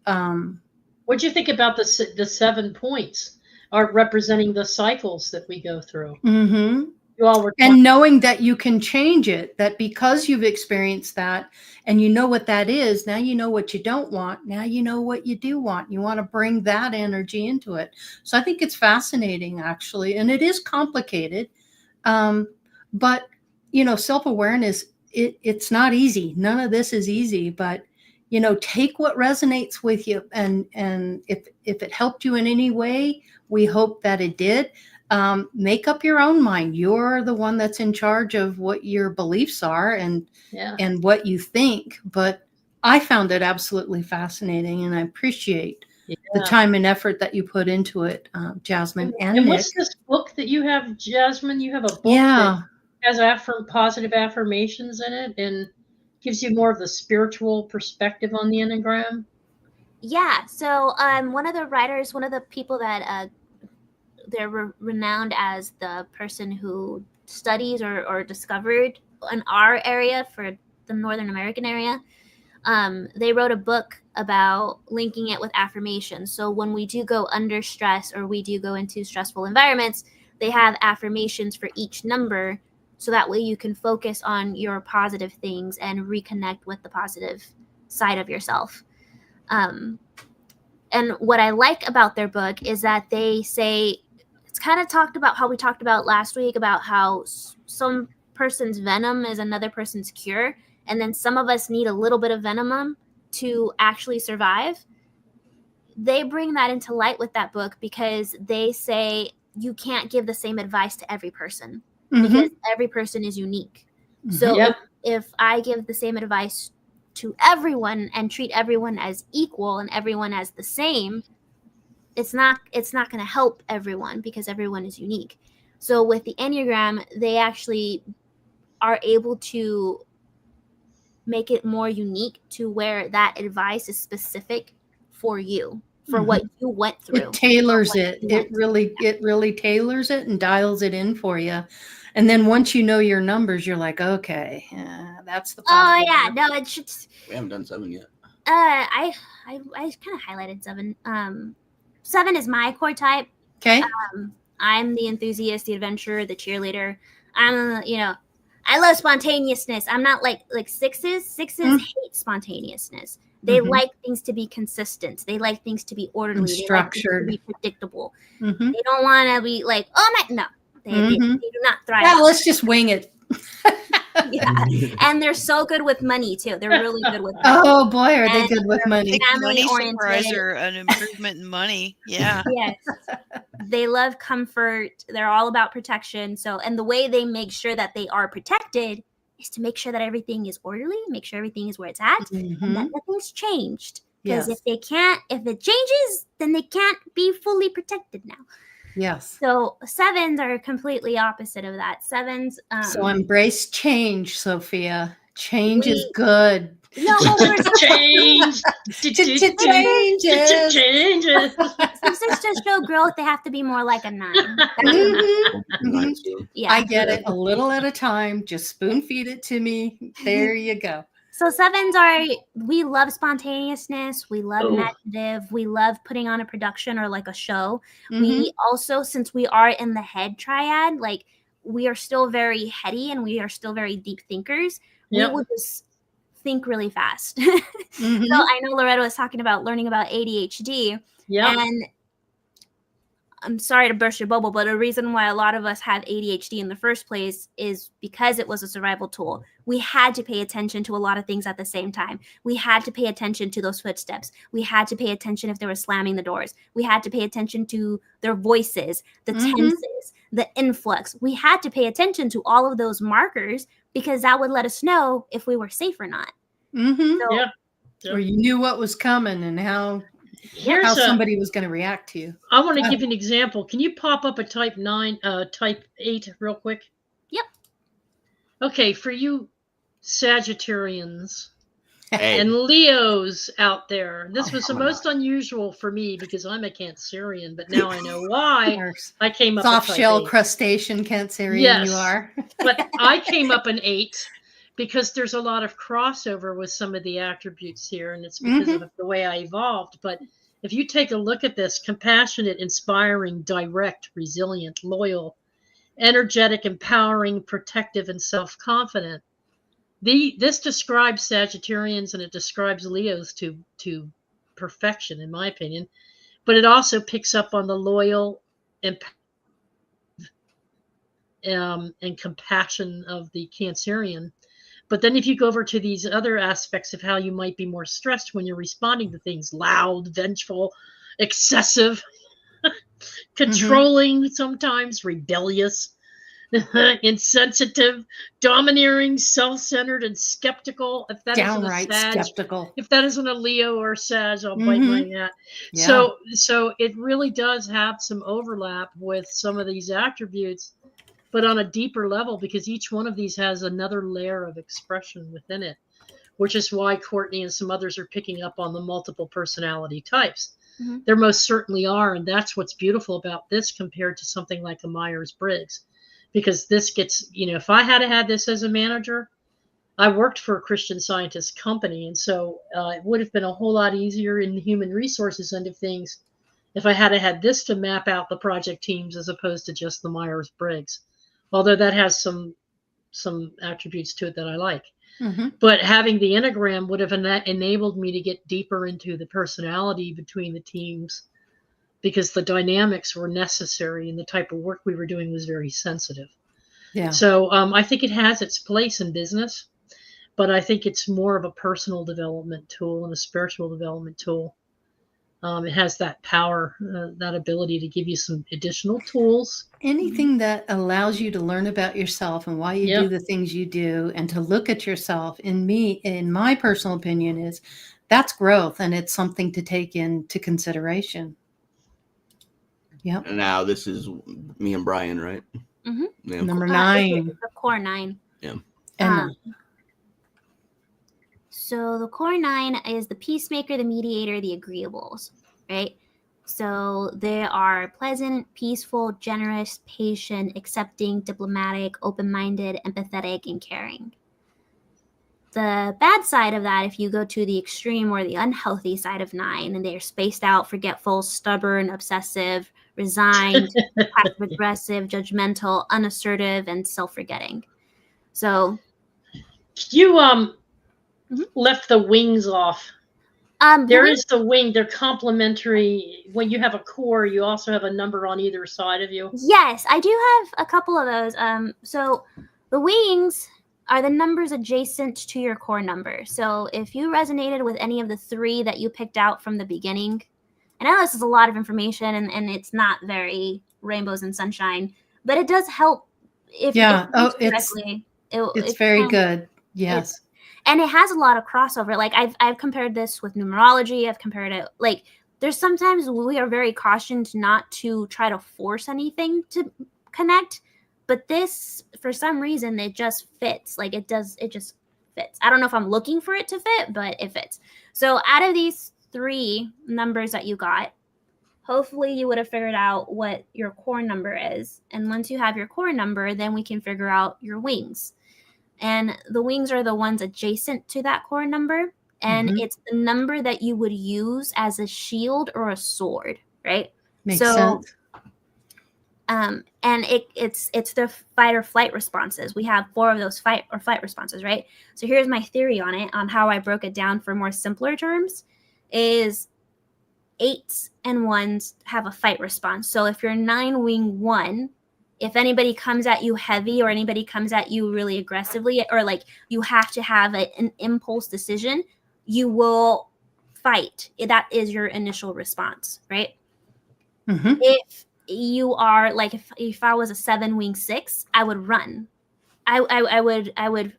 What do you think about the 7 points are representing the cycles that we go through? You all were and knowing that you can change it, that because you've experienced that and you know what that is, now you know what you don't want. Now you know what you do want. You want to bring that energy into it. So I think it's fascinating, actually. And it is complicated. But, you know, self-awareness, it's not easy. None of this is easy, but you know, take what resonates with you. And if it helped you in any way, we hope that it did. Make up your own mind. You're the one that's in charge of what your beliefs are and what you think. But I found it absolutely fascinating, and I appreciate the time and effort that you put into it, Jasmine and Nick. What's this book that you have, Jasmine? You have a book that has positive affirmations in it and gives you more of the spiritual perspective on the Enneagram. Yeah. So one of the writers, one of the people that they're renowned as the person who studies or discovered in our area, for the Northern American area, they wrote a book about linking it with affirmations. So when we do go under stress or we do go into stressful environments, they have affirmations for each number. So that way you can focus on your positive things and reconnect with the positive side of yourself. And what I like about their book is that they say, it's kind of talked about how we talked about last week about how some person's venom is another person's cure. And then some of us need a little bit of venom to actually survive. They bring that into light with that book because they say you can't give the same advice to every person. Because every person is unique. So if I give the same advice to everyone and treat everyone as equal and everyone as the same, it's not going to help everyone because everyone is unique. So with the Enneagram, they actually are able to make it more unique to where that advice is specific for you, for what you went through. It tailors it. It really tailors it and dials it in for you. And then once you know your numbers, you're like, okay, that's the positive. Oh yeah, no, it should. We haven't done 7 yet. I kind of highlighted 7. 7 is my core type. Okay. I'm the enthusiast, the adventurer, the cheerleader. I'm, I love spontaneousness. I'm not like 6s. 6s hate spontaneousness. They like things to be consistent. They like things to be orderly. And structured. They like things to be predictable. They don't want to be like, oh my, no. They do not thrive. Yeah, let's just wing it. Yeah, and they're so good with money too. They're really good with money. Oh boy, are they good with money? Money surprise or an improvement in money. Yeah. Yes. They love comfort. They're all about protection. So, and the way they make sure that they are protected is to make sure that everything is orderly, make sure everything is where it's at, and that nothing's changed. Because if it changes, then they can't be fully protected now. Yes. So 7s are completely opposite of that. 7s. So embrace change, Sophia. Change is good. No, change. Changes. Some 6s show growth. They have to be more like a 9. Yeah. I get it. A little at a time. Just spoon feed it to me. There you go. So 7s we love spontaneousness. We love imaginative. We love putting on a production or like a show. We also, since we are in the head triad, like we are still very heady and we are still very deep thinkers. We will just think really fast. So I know Loretta was talking about learning about ADHD. Yeah. And I'm sorry to burst your bubble, but the reason why a lot of us have ADHD in the first place is because it was a survival tool. We had to pay attention to a lot of things at the same time. We had to pay attention to those footsteps. We had to pay attention if they were slamming the doors. We had to pay attention to their voices, the tenses, the influx. We had to pay attention to all of those markers because that would let us know if we were safe or not. So Or you knew what was coming and how somebody was going to react to you. I want to give you an example. Can you pop up a type 8 real quick? Yep. Okay, for you Sagittarians Hey. and Leos out there, this was the most unusual for me because I'm a Cancerian, but now I know why I came up soft a type shell 8. crustacean Cancerian. Yes, you are. But I came up an 8 because there's a lot of crossover with some of the attributes here, and it's because of the way I evolved. But if you take a look at this, compassionate, inspiring, direct, resilient, loyal, energetic, empowering, protective, and self-confident. This describes Sagittarians and it describes Leos to perfection, in my opinion. But it also picks up on the loyal and compassion of the Cancerian. But then if you go over to these other aspects of how you might be more stressed when you're responding to things, loud, vengeful, excessive, controlling, sometimes rebellious, insensitive, domineering, self-centered, and skeptical. If that downright isn't a Sag, skeptical. If that isn't a Leo or a Sag, I'll bite my hat. Yeah. So it really does have some overlap with some of these attributes, but on a deeper level, because each one of these has another layer of expression within it, which is why Courtney and some others are picking up on the multiple personality types. There most certainly are, and that's what's beautiful about this compared to something like a Myers-Briggs, because this gets, if I had this as a manager, I worked for a Christian Scientist company, and so it would have been a whole lot easier in the human resources end of things if I had this to map out the project teams as opposed to just the Myers-Briggs. Although that has some attributes to it that I like. But having the Enneagram would have enabled me to get deeper into the personality between the teams because the dynamics were necessary and the type of work we were doing was very sensitive. Yeah. So I think it has its place in business, but I think it's more of a personal development tool and a spiritual development tool. It has that power, that ability to give you some additional tools. Anything that allows you to learn about yourself and why you do the things you do and to look at yourself, in my personal opinion, that's growth, and it's something to take into consideration. Yep. And now this is me and Brian, right? Yeah. Number 9. The core 9. Yeah. So the core 9 is the peacemaker, the mediator, the agreeables, right? So they are pleasant, peaceful, generous, patient, accepting, diplomatic, open-minded, empathetic, and caring. The bad side of that, if you go to the extreme or the unhealthy side of 9, and they're spaced out, forgetful, stubborn, obsessive, resigned, passive-aggressive, judgmental, unassertive, and self-forgetting. So you left the wings off. There is the wing. They're complementary. When you have a core, you also have a number on either side of you. Yes, I do have a couple of those. So the wings are the numbers adjacent to your core number. So if you resonated with any of the 3 that you picked out from the beginning, I know this is a lot of information and it's not very rainbows and sunshine, but it does help if it's very good. Yes. And it has a lot of crossover. Like I've compared this with numerology. I've compared it, like there's sometimes we are very cautioned not to try to force anything to connect, but this, for some reason, it just fits. Like it just fits. I don't know if I'm looking for it to fit, but it fits. So out of these 3 numbers that you got, hopefully you would have figured out what your core number is. And once you have your core number, then we can figure out your wings. And the wings are the ones adjacent to that core number. And it's the number that you would use as a shield or a sword, right? Makes sense. And it's the fight or flight responses. We have 4 of those fight or flight responses, right? So here's my theory on it, on how I broke it down for more simpler terms, is 8s and 1s have a fight response. So if you're 9 wing 1, if anybody comes at you heavy or anybody comes at you really aggressively, or like you have to have an impulse decision, you will fight. That is your initial response, right? If you are like, if I was a 7 wing 6, I would run. I would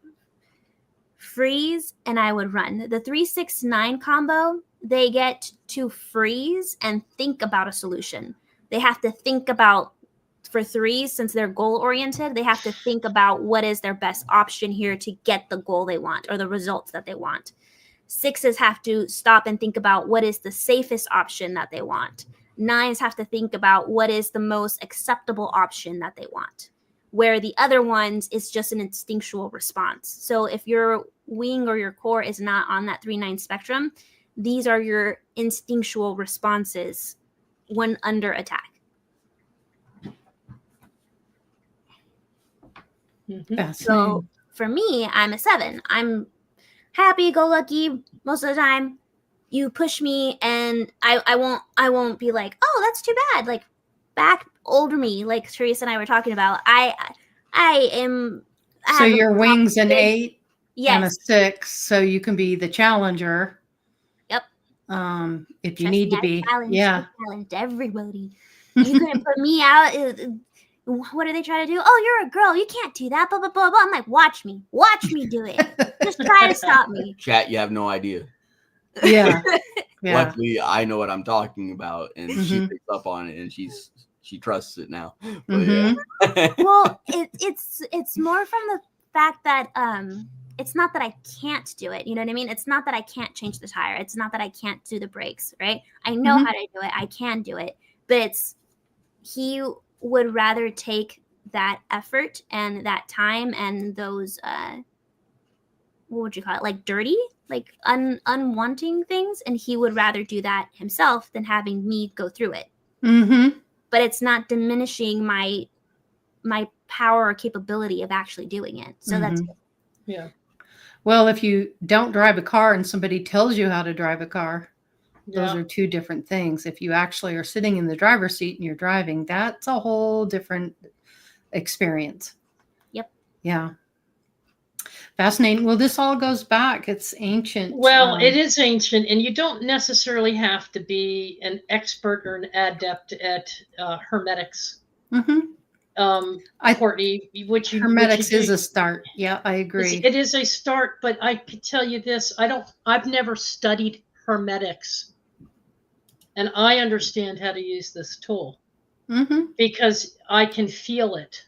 freeze, and I would run. The 3-6-9 combo, they get to freeze and think about a solution. They have to think about, for 3s, since they're goal oriented, they have to think about what is their best option here to get the goal they want or the results that they want. 6s have to stop and think about what is the safest option that they want. 9s have to think about what is the most acceptable option that they want, where the other ones is just an instinctual response. So if your wing or your core is not on that 3-9 spectrum, these are your instinctual responses when under attack. So for me, I'm a 7. I'm happy-go-lucky most of the time. You push me, and I won't be like, oh, that's too bad. Like, back older me, like Teresa and I were talking about. I am. So your wing's an 8 yes. and a 6, so you can be the challenger. Yep. If you need to be. Yeah. Challenge everybody. You couldn't put me out. What are they trying to do? Oh, you're a girl. You can't do that. Blah, blah, blah, blah. I'm like, watch me do it. Just try to stop me. Chat, you have no idea. Yeah. Luckily, I know what I'm talking about, and she picks up on it, and she trusts it now. But Well, it's more from the fact that it's not that I can't do it. You know what I mean? It's not that I can't change the tire. It's not that I can't do the brakes, right? I know how to do it. I can do it. But it's, he would rather take that effort and that time and those, what would you call it? Like dirty, like unwanting things. And he would rather do that himself than having me go through it. But it's not diminishing my power or capability of actually doing it. So that's good. Yeah. Well, if you don't drive a car and somebody tells you how to drive a car, those are two different things. If you actually are sitting in the driver's seat and you're driving, that's a whole different experience. Yep. Yeah. Fascinating. Well, this all goes back. It's ancient. Well, it is ancient, and you don't necessarily have to be an expert or an adept at hermetics. Courtney, hermetics is a start. Yeah, I agree. It is a start, but I can tell you this: I've never studied hermetics, and I understand how to use this tool because I can feel it.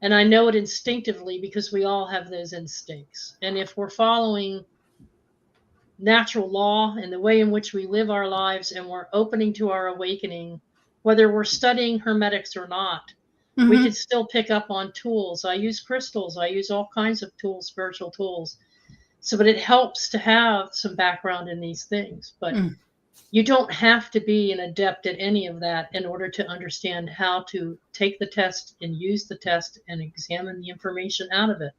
And I know it instinctively because we all have those instincts. And if we're following natural law and the way in which we live our lives, and we're opening to our awakening, whether we're studying hermetics or not, we can still pick up on tools. I use crystals. I use all kinds of tools, spiritual tools. But it helps to have some background in these things. But you don't have to be an adept at any of that in order to understand how to take the test and use the test and examine the information out of it.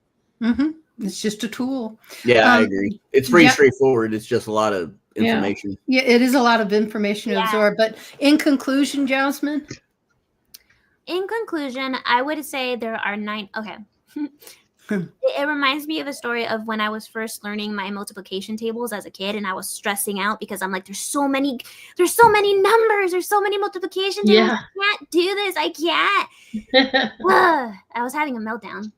It's just a tool. Yeah, I agree. It's pretty straightforward. It's just a lot of information. Yeah, it is a lot of information to absorb. But in conclusion, Jasmine? In conclusion, I would say there are 9. Okay. It reminds me of a story of when I was first learning my multiplication tables as a kid, and I was stressing out because I'm like, there's so many numbers, there's so many multiplication tables. I can't do this. I can't. I was having a meltdown,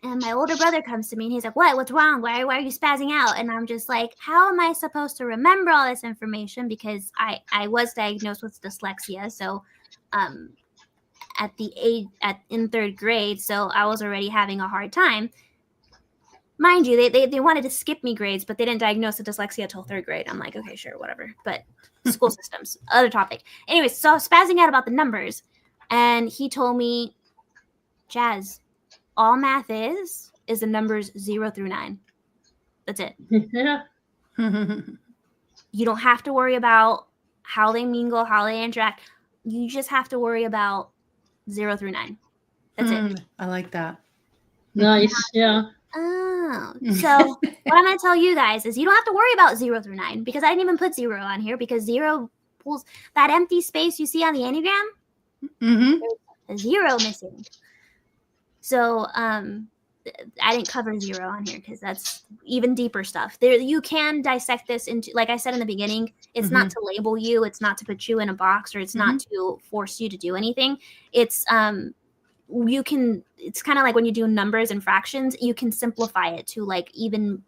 and my older brother comes to me and he's like, what's wrong? Why are you spazzing out? And I'm just like, how am I supposed to remember all this information? Because I was diagnosed with dyslexia. So, in 3rd grade, so I was already having a hard time. Mind you, they wanted to skip me grades, but they didn't diagnose the dyslexia till 3rd grade. I'm like, okay, sure, whatever. But school systems, other topic. Anyways, so I was spazzing out about the numbers, and he told me, Jazz, all math is the numbers 0 through 9. That's it. Yeah. You don't have to worry about how they mingle, how they interact. You just have to worry about 0 through 9. That's it. I like that. Nice. Yeah. Oh, so what I'm going to tell you guys is you don't have to worry about 0 through 9, because I didn't even put 0 on here, because 0 pulls that empty space you see on the Enneagram. There's a 0 missing. So I didn't cover 0 on here because that's even deeper stuff. There, you can dissect this into, like I said in the beginning, it's not to label you, it's not to put you in a box, or it's not to force you to do anything. It's it's kind of like when you do numbers and fractions, you can simplify it to like even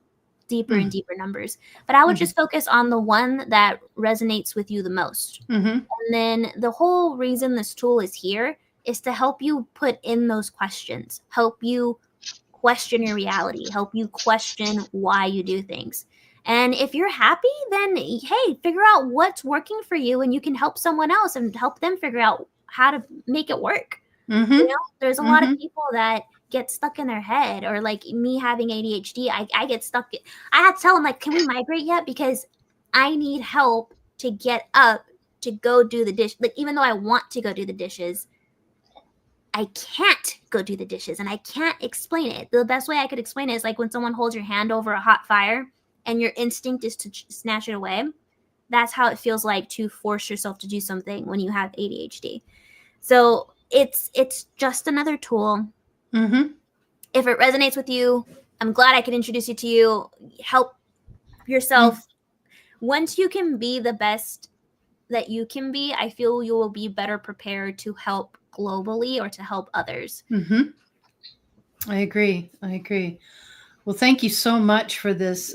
deeper and deeper numbers. But I would just focus on the one that resonates with you the most. And then the whole reason this tool is here is to help you put in those questions, help you question your reality, help you question why you do things. And if you're happy, then hey, figure out what's working for you, and you can help someone else and help them figure out how to make it work. You know, there's a lot of people that get stuck in their head, or like me having ADHD, I get stuck. I had to tell them, like, can we migrate yet? Because I need help to get up to go do the dish. Like, even though I want to go do the dishes, I can't go do the dishes, and I can't explain it. The best way I could explain it is like when someone holds your hand over a hot fire and your instinct is to snatch it away. That's how it feels like to force yourself to do something when you have ADHD. So it's just another tool. If it resonates with you, I'm glad I could introduce you to you. Help yourself. Once you can be the best that you can be, I feel you will be better prepared to help globally or to help others. I agree. Well, thank you so much for this.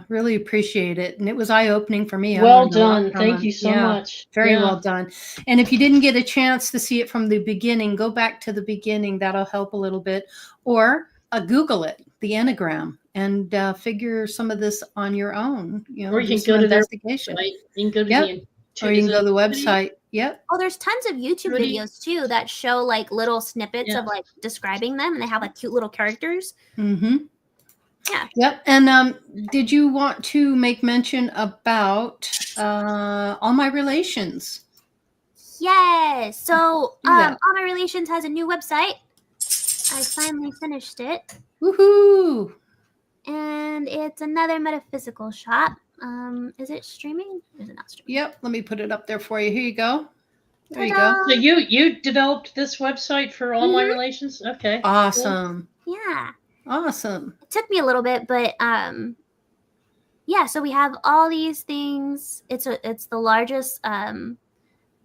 Really appreciate it. And it was eye-opening for me. Well done. Thank you so much. Very well done. And if you didn't get a chance to see it from the beginning, go back to the beginning. That'll help a little bit. Or Google it, the Enneagram, and figure some of this on your own. You know, or you can do some go to their investigation. website. You can go to or you can go to the website. Oh, there's tons of YouTube videos too that show like little snippets of like describing them, and they have like cute little characters. Yeah. Yep. And did you want to make mention about All My Relations? Yes. So All My Relations has a new website. I finally finished it. Woohoo! And it's another metaphysical shop. Is it streaming? Is it not streaming? Yep. Let me put it up there for you. Here you go. There you go. So you developed this website for All My Relations? Okay. Awesome. Cool. Yeah. Awesome. It took me a little bit, but yeah, so we have all these things. It's the largest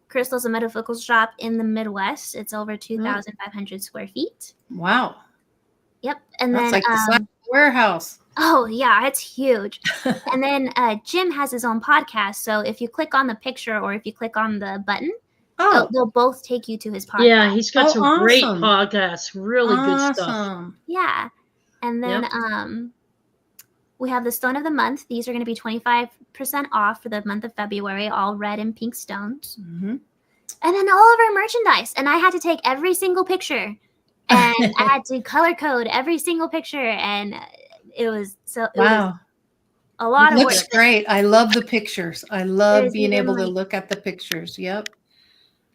crystals and metaphysical shop in the Midwest. It's over 2,500 square feet. Wow. Yep. And that's then like the size of a warehouse. Oh yeah, it's huge. And then Jim has his own podcast. So if you click on the picture or if you click on the button, they'll both take you to his podcast. Yeah, he's got some great podcasts. Really good stuff. Yeah. And then we have the Stone of the Month. These are going to be 25% off for the month of February, all red and pink stones. And then all of our merchandise. And I had to take every single picture. And I had to color code every single picture. And it was was a lot of work. Looks great. I love the pictures. I love being able to look at the pictures. Yep.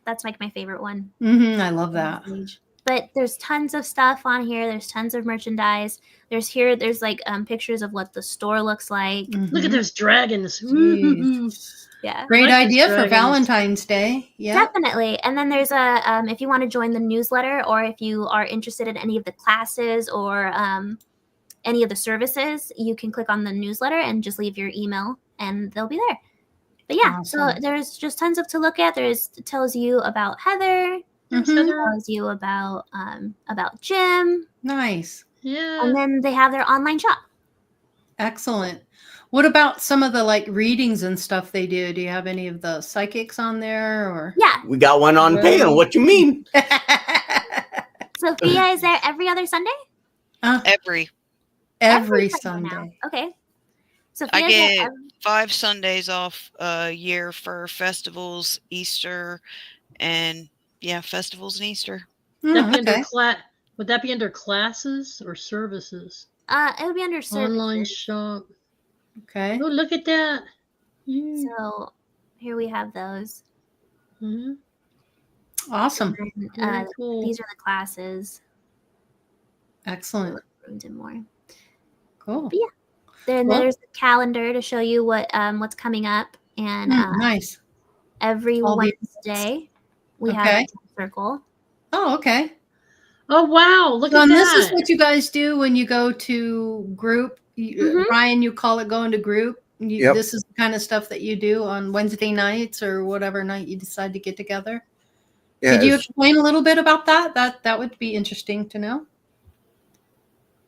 That's like my favorite one. I love that. But there's tons of stuff on here. There's tons of merchandise. There's like pictures of what the store looks like. Look at those dragons. Yeah. Great idea for Valentine's Day. Yeah. Definitely. And then there's if you want to join the newsletter, or if you are interested in any of the classes or any of the services, you can click on the newsletter and just leave your email and they'll be there. But yeah, so there's just tons of to look at. It tells you about Heather. Tells you about Jim. Nice. Yeah. And then they have their online shop. Excellent. What about some of the like readings and stuff they do? Do you have any of the psychics on there or? Yeah. We got one on Pale. What you mean? Sophia is there every other Sunday? Every Sunday. Okay. Sophia, I get 5 Sundays off a year for festivals, Easter, and festivals and Easter. Would that be under classes or services? It would be under services. Online shop. Okay. Oh, look at that. So here we have those. Awesome. And, cool. These are the classes. Excellent. And more. Cool. But yeah. Then there's the calendar to show you what's coming up. And nice. Every Wednesday we have a circle. Oh, okay. Oh, wow. Look at that. This is what you guys do when you go to group. Ryan, you call it going to group. This is the kind of stuff that you do on Wednesday nights or whatever night you decide to get together. Yeah, Could you explain a little bit about that? That would be interesting to know.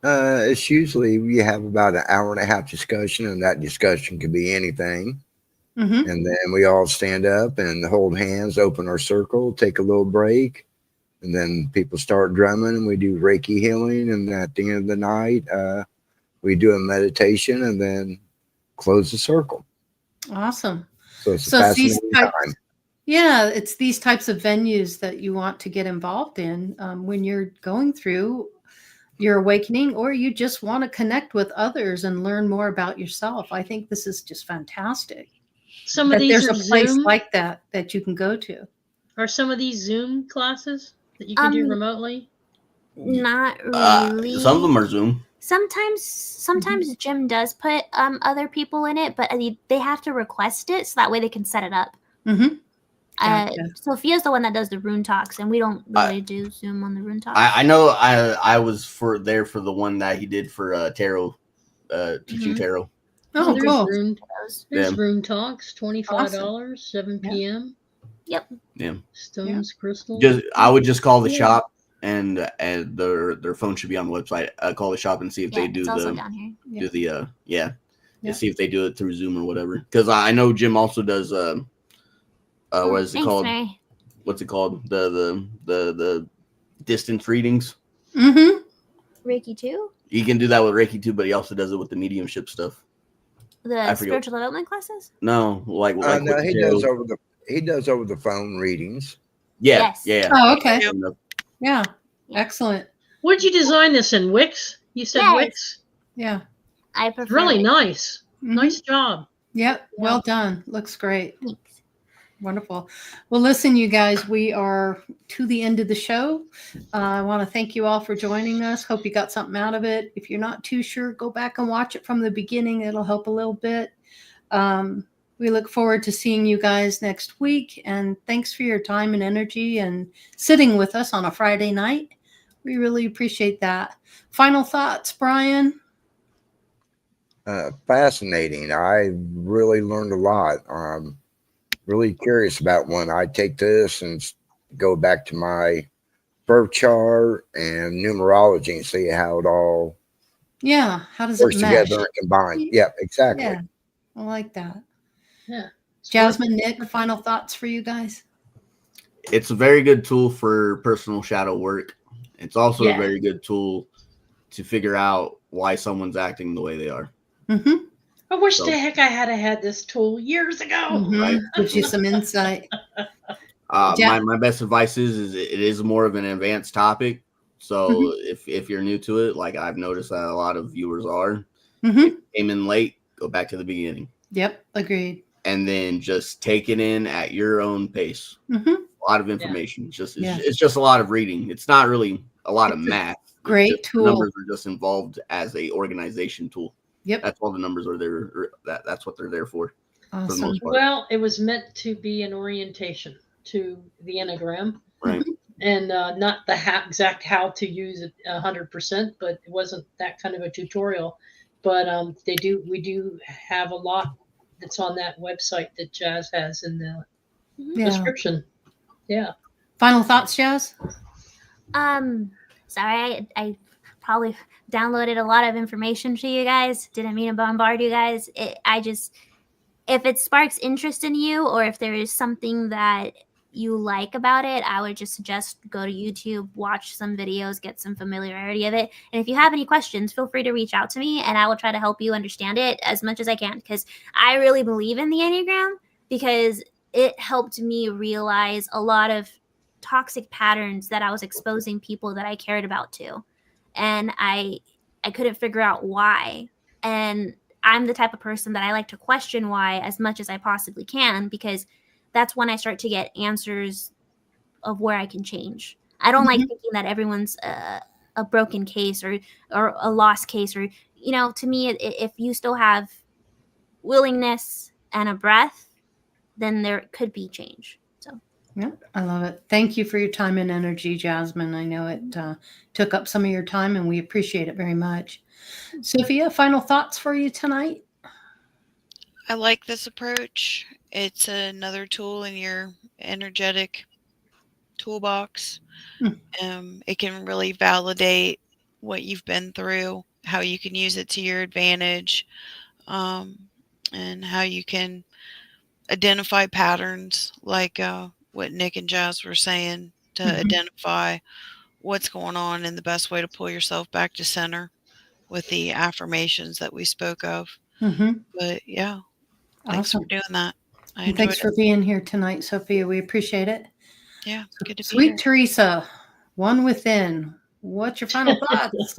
it's usually we have about an hour and a half discussion, and that discussion could be anything. Mm-hmm. And then we all stand up and hold hands, open our circle, take a little break, and then people start drumming, and we do Reiki healing. And at the end of the night, we do a meditation, and then close the circle. Awesome. So it's a So it's these fascinating types, time. yeah, it's these types of venues that you want to get involved in when you're going through your awakening, or you just want to connect with others and learn more about yourself. I think this is just fantastic. Some of That these there's are a place Zoom. like that you can go to. Are some of these Zoom classes that you can do remotely? Not really. Some of them are Zoom. Sometimes Jim does put other people in it, but they have to request it so that way they can set it up. Mm-hmm. Gotcha. Sophia's the one that does the rune talks, and we don't really do Zoom on the rune talks. I know I was there for the one that he did for tarot, teaching tarot. Oh, there's cool. There's Rune Talks, $25, 7 Yeah. p.m. Yep. Yeah. Stones, crystals. I would just call the shop, and their phone should be on the website. Call the shop and see if they do it's also down here. do the and see if they do it through Zoom or whatever. Because I know Jim also does what is it called? Mary. What's it called? The distance readings. Mm-hmm. Reiki too? He can do that with Reiki too, but he also does it with the mediumship stuff. The spiritual development classes? No, like No, with he tarot. does over the phone readings. Yeah, Yes. yeah. Oh, okay. Yeah. Excellent. What did you design this in? Wix? You said Yes. Wix? Yeah. I prefer Really it. nice. Mhm. Nice job. Yep. Well done. Looks great. Thanks. Wonderful. Well, listen, you guys, we are to the end of the show. I want to thank you all for joining us. Hope you got something out of it. If you're not too sure, go back and watch it from the beginning. It'll help a little bit. We look forward to seeing you guys next week. And thanks for your time and energy and sitting with us on a Friday night. We really appreciate that. Final thoughts, Brian? Fascinating. I really learned a lot. Really curious about when I take this and go back to my birth chart and numerology and see how it all How does it works mesh? together and combine. Yep, exactly. Yeah, I like that. Yeah. Jasmine, Nick, final thoughts for you guys? It's a very good tool for personal shadow work. It's also a very good tool to figure out why someone's acting the way they are. Mm-hmm. I wish the heck I had this tool years ago. Mm-hmm. Right. Gives you some insight. My best advice is it is more of an advanced topic. So if you're new to it, like I've noticed that a lot of viewers are, if you came in late, go back to the beginning. Yep, agreed. And then just take it in at your own pace. Mm-hmm. A lot of information. It's just a lot of reading. It's not really a lot of math. Great tool. Numbers are just involved as a organization tool. Yep. That's all the numbers are there. That's what they're there for. Awesome. For the most part. Well, it was meant to be an orientation to the Enneagram. Right. And not the exact how to use it 100%, but it wasn't that kind of a tutorial. But we do have a lot that's on that website that Jazz has in the description. Yeah. Final thoughts, Jazz? Sorry, I probably downloaded a lot of information to you guys. Didn't mean to bombard you guys. If it sparks interest in you, or if there is something that you like about it, I would just suggest go to YouTube, watch some videos, get some familiarity of it. And if you have any questions, feel free to reach out to me and I will try to help you understand it as much as I can, because I really believe in the Enneagram, because it helped me realize a lot of toxic patterns that I was exposing people that I cared about to. And I couldn't figure out why. And I'm the type of person that I like to question why as much as I possibly can, because that's when I start to get answers of where I can change. I don't like thinking that everyone's a broken case or a lost case, or, to me, if you still have willingness and a breath, then there could be change. So. Yeah, I love it. Thank you for your time and energy, Jasmine. I know it took up some of your time and we appreciate it very much. Sophia, final thoughts for you tonight? I like this approach. It's another tool in your energetic toolbox. Hmm. It can really validate what you've been through, how you can use it to your advantage, and how you can identify patterns, like what Nick and Jazz were saying, to identify what's going on and the best way to pull yourself back to center with the affirmations that we spoke of. But yeah, thanks for Awesome. doing that. I And enjoyed thanks it. for being here tonight, Sophia. We appreciate it. Yeah, good to be Sweet here. Teresa, one within. What's your final thoughts?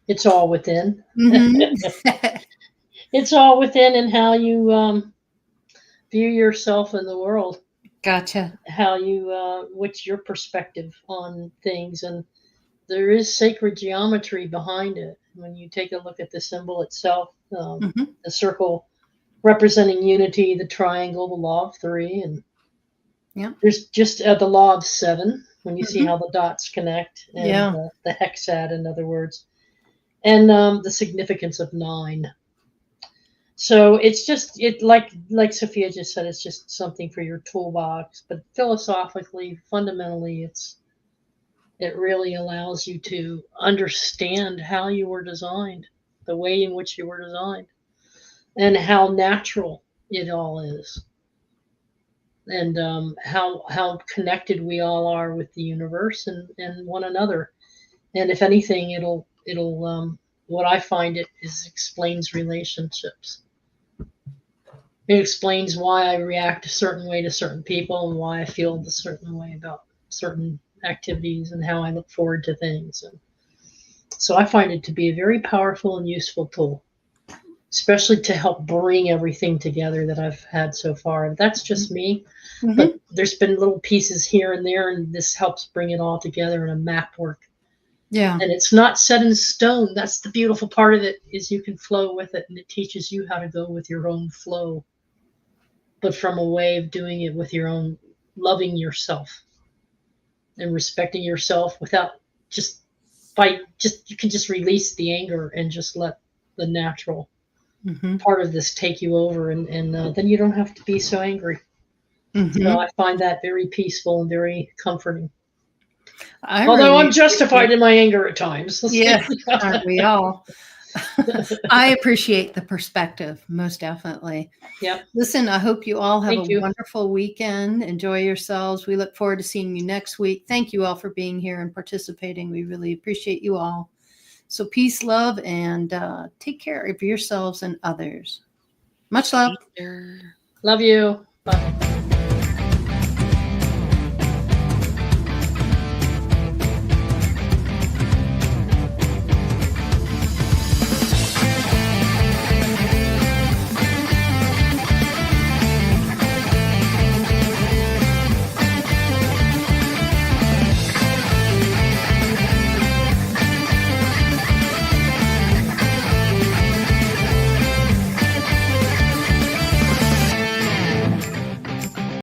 It's all within. Mm-hmm. It's all within, and how you view yourself in the world. Gotcha. How you what's your perspective on things, and there is sacred geometry behind it. When you take a look at the symbol itself, Mm-hmm. the circle representing unity, the triangle, the law of three, and there's just the law of seven, when you see how the dots connect, and the hexad, in other words, and the significance of 9. So it's just, like Sophia just said, it's just something for your toolbox. But philosophically, fundamentally, it really allows you to understand how you were designed, the way in which you were designed, and how natural it all is, and how connected we all are with the universe and one another. And if anything, it'll what I find it is explains relationships. It explains why I react a certain way to certain people, and why I feel a certain way about certain activities, and how I look forward to things. And so I find it to be a very powerful and useful tool, especially to help bring everything together that I've had so far. That's just me, but there's been little pieces here and there, and this helps bring it all together in a map work. Yeah. And it's not set in stone. That's the beautiful part of it, is you can flow with it, and it teaches you how to go with your own flow, but from a way of doing it with your own, loving yourself and respecting yourself, without you can just release the anger and just let the natural part of this take you over, and then you don't have to be so angry. So I find that very peaceful and very comforting. Although I'm justified in my anger at times. Yeah, aren't we all? I appreciate the perspective, most definitely. Yep. Listen, I hope you all have a wonderful weekend. Enjoy yourselves. We look forward to seeing you next week. Thank you all for being here and participating. We really appreciate you all. So peace, love, and take care of yourselves and others. Much love. Love you. Bye.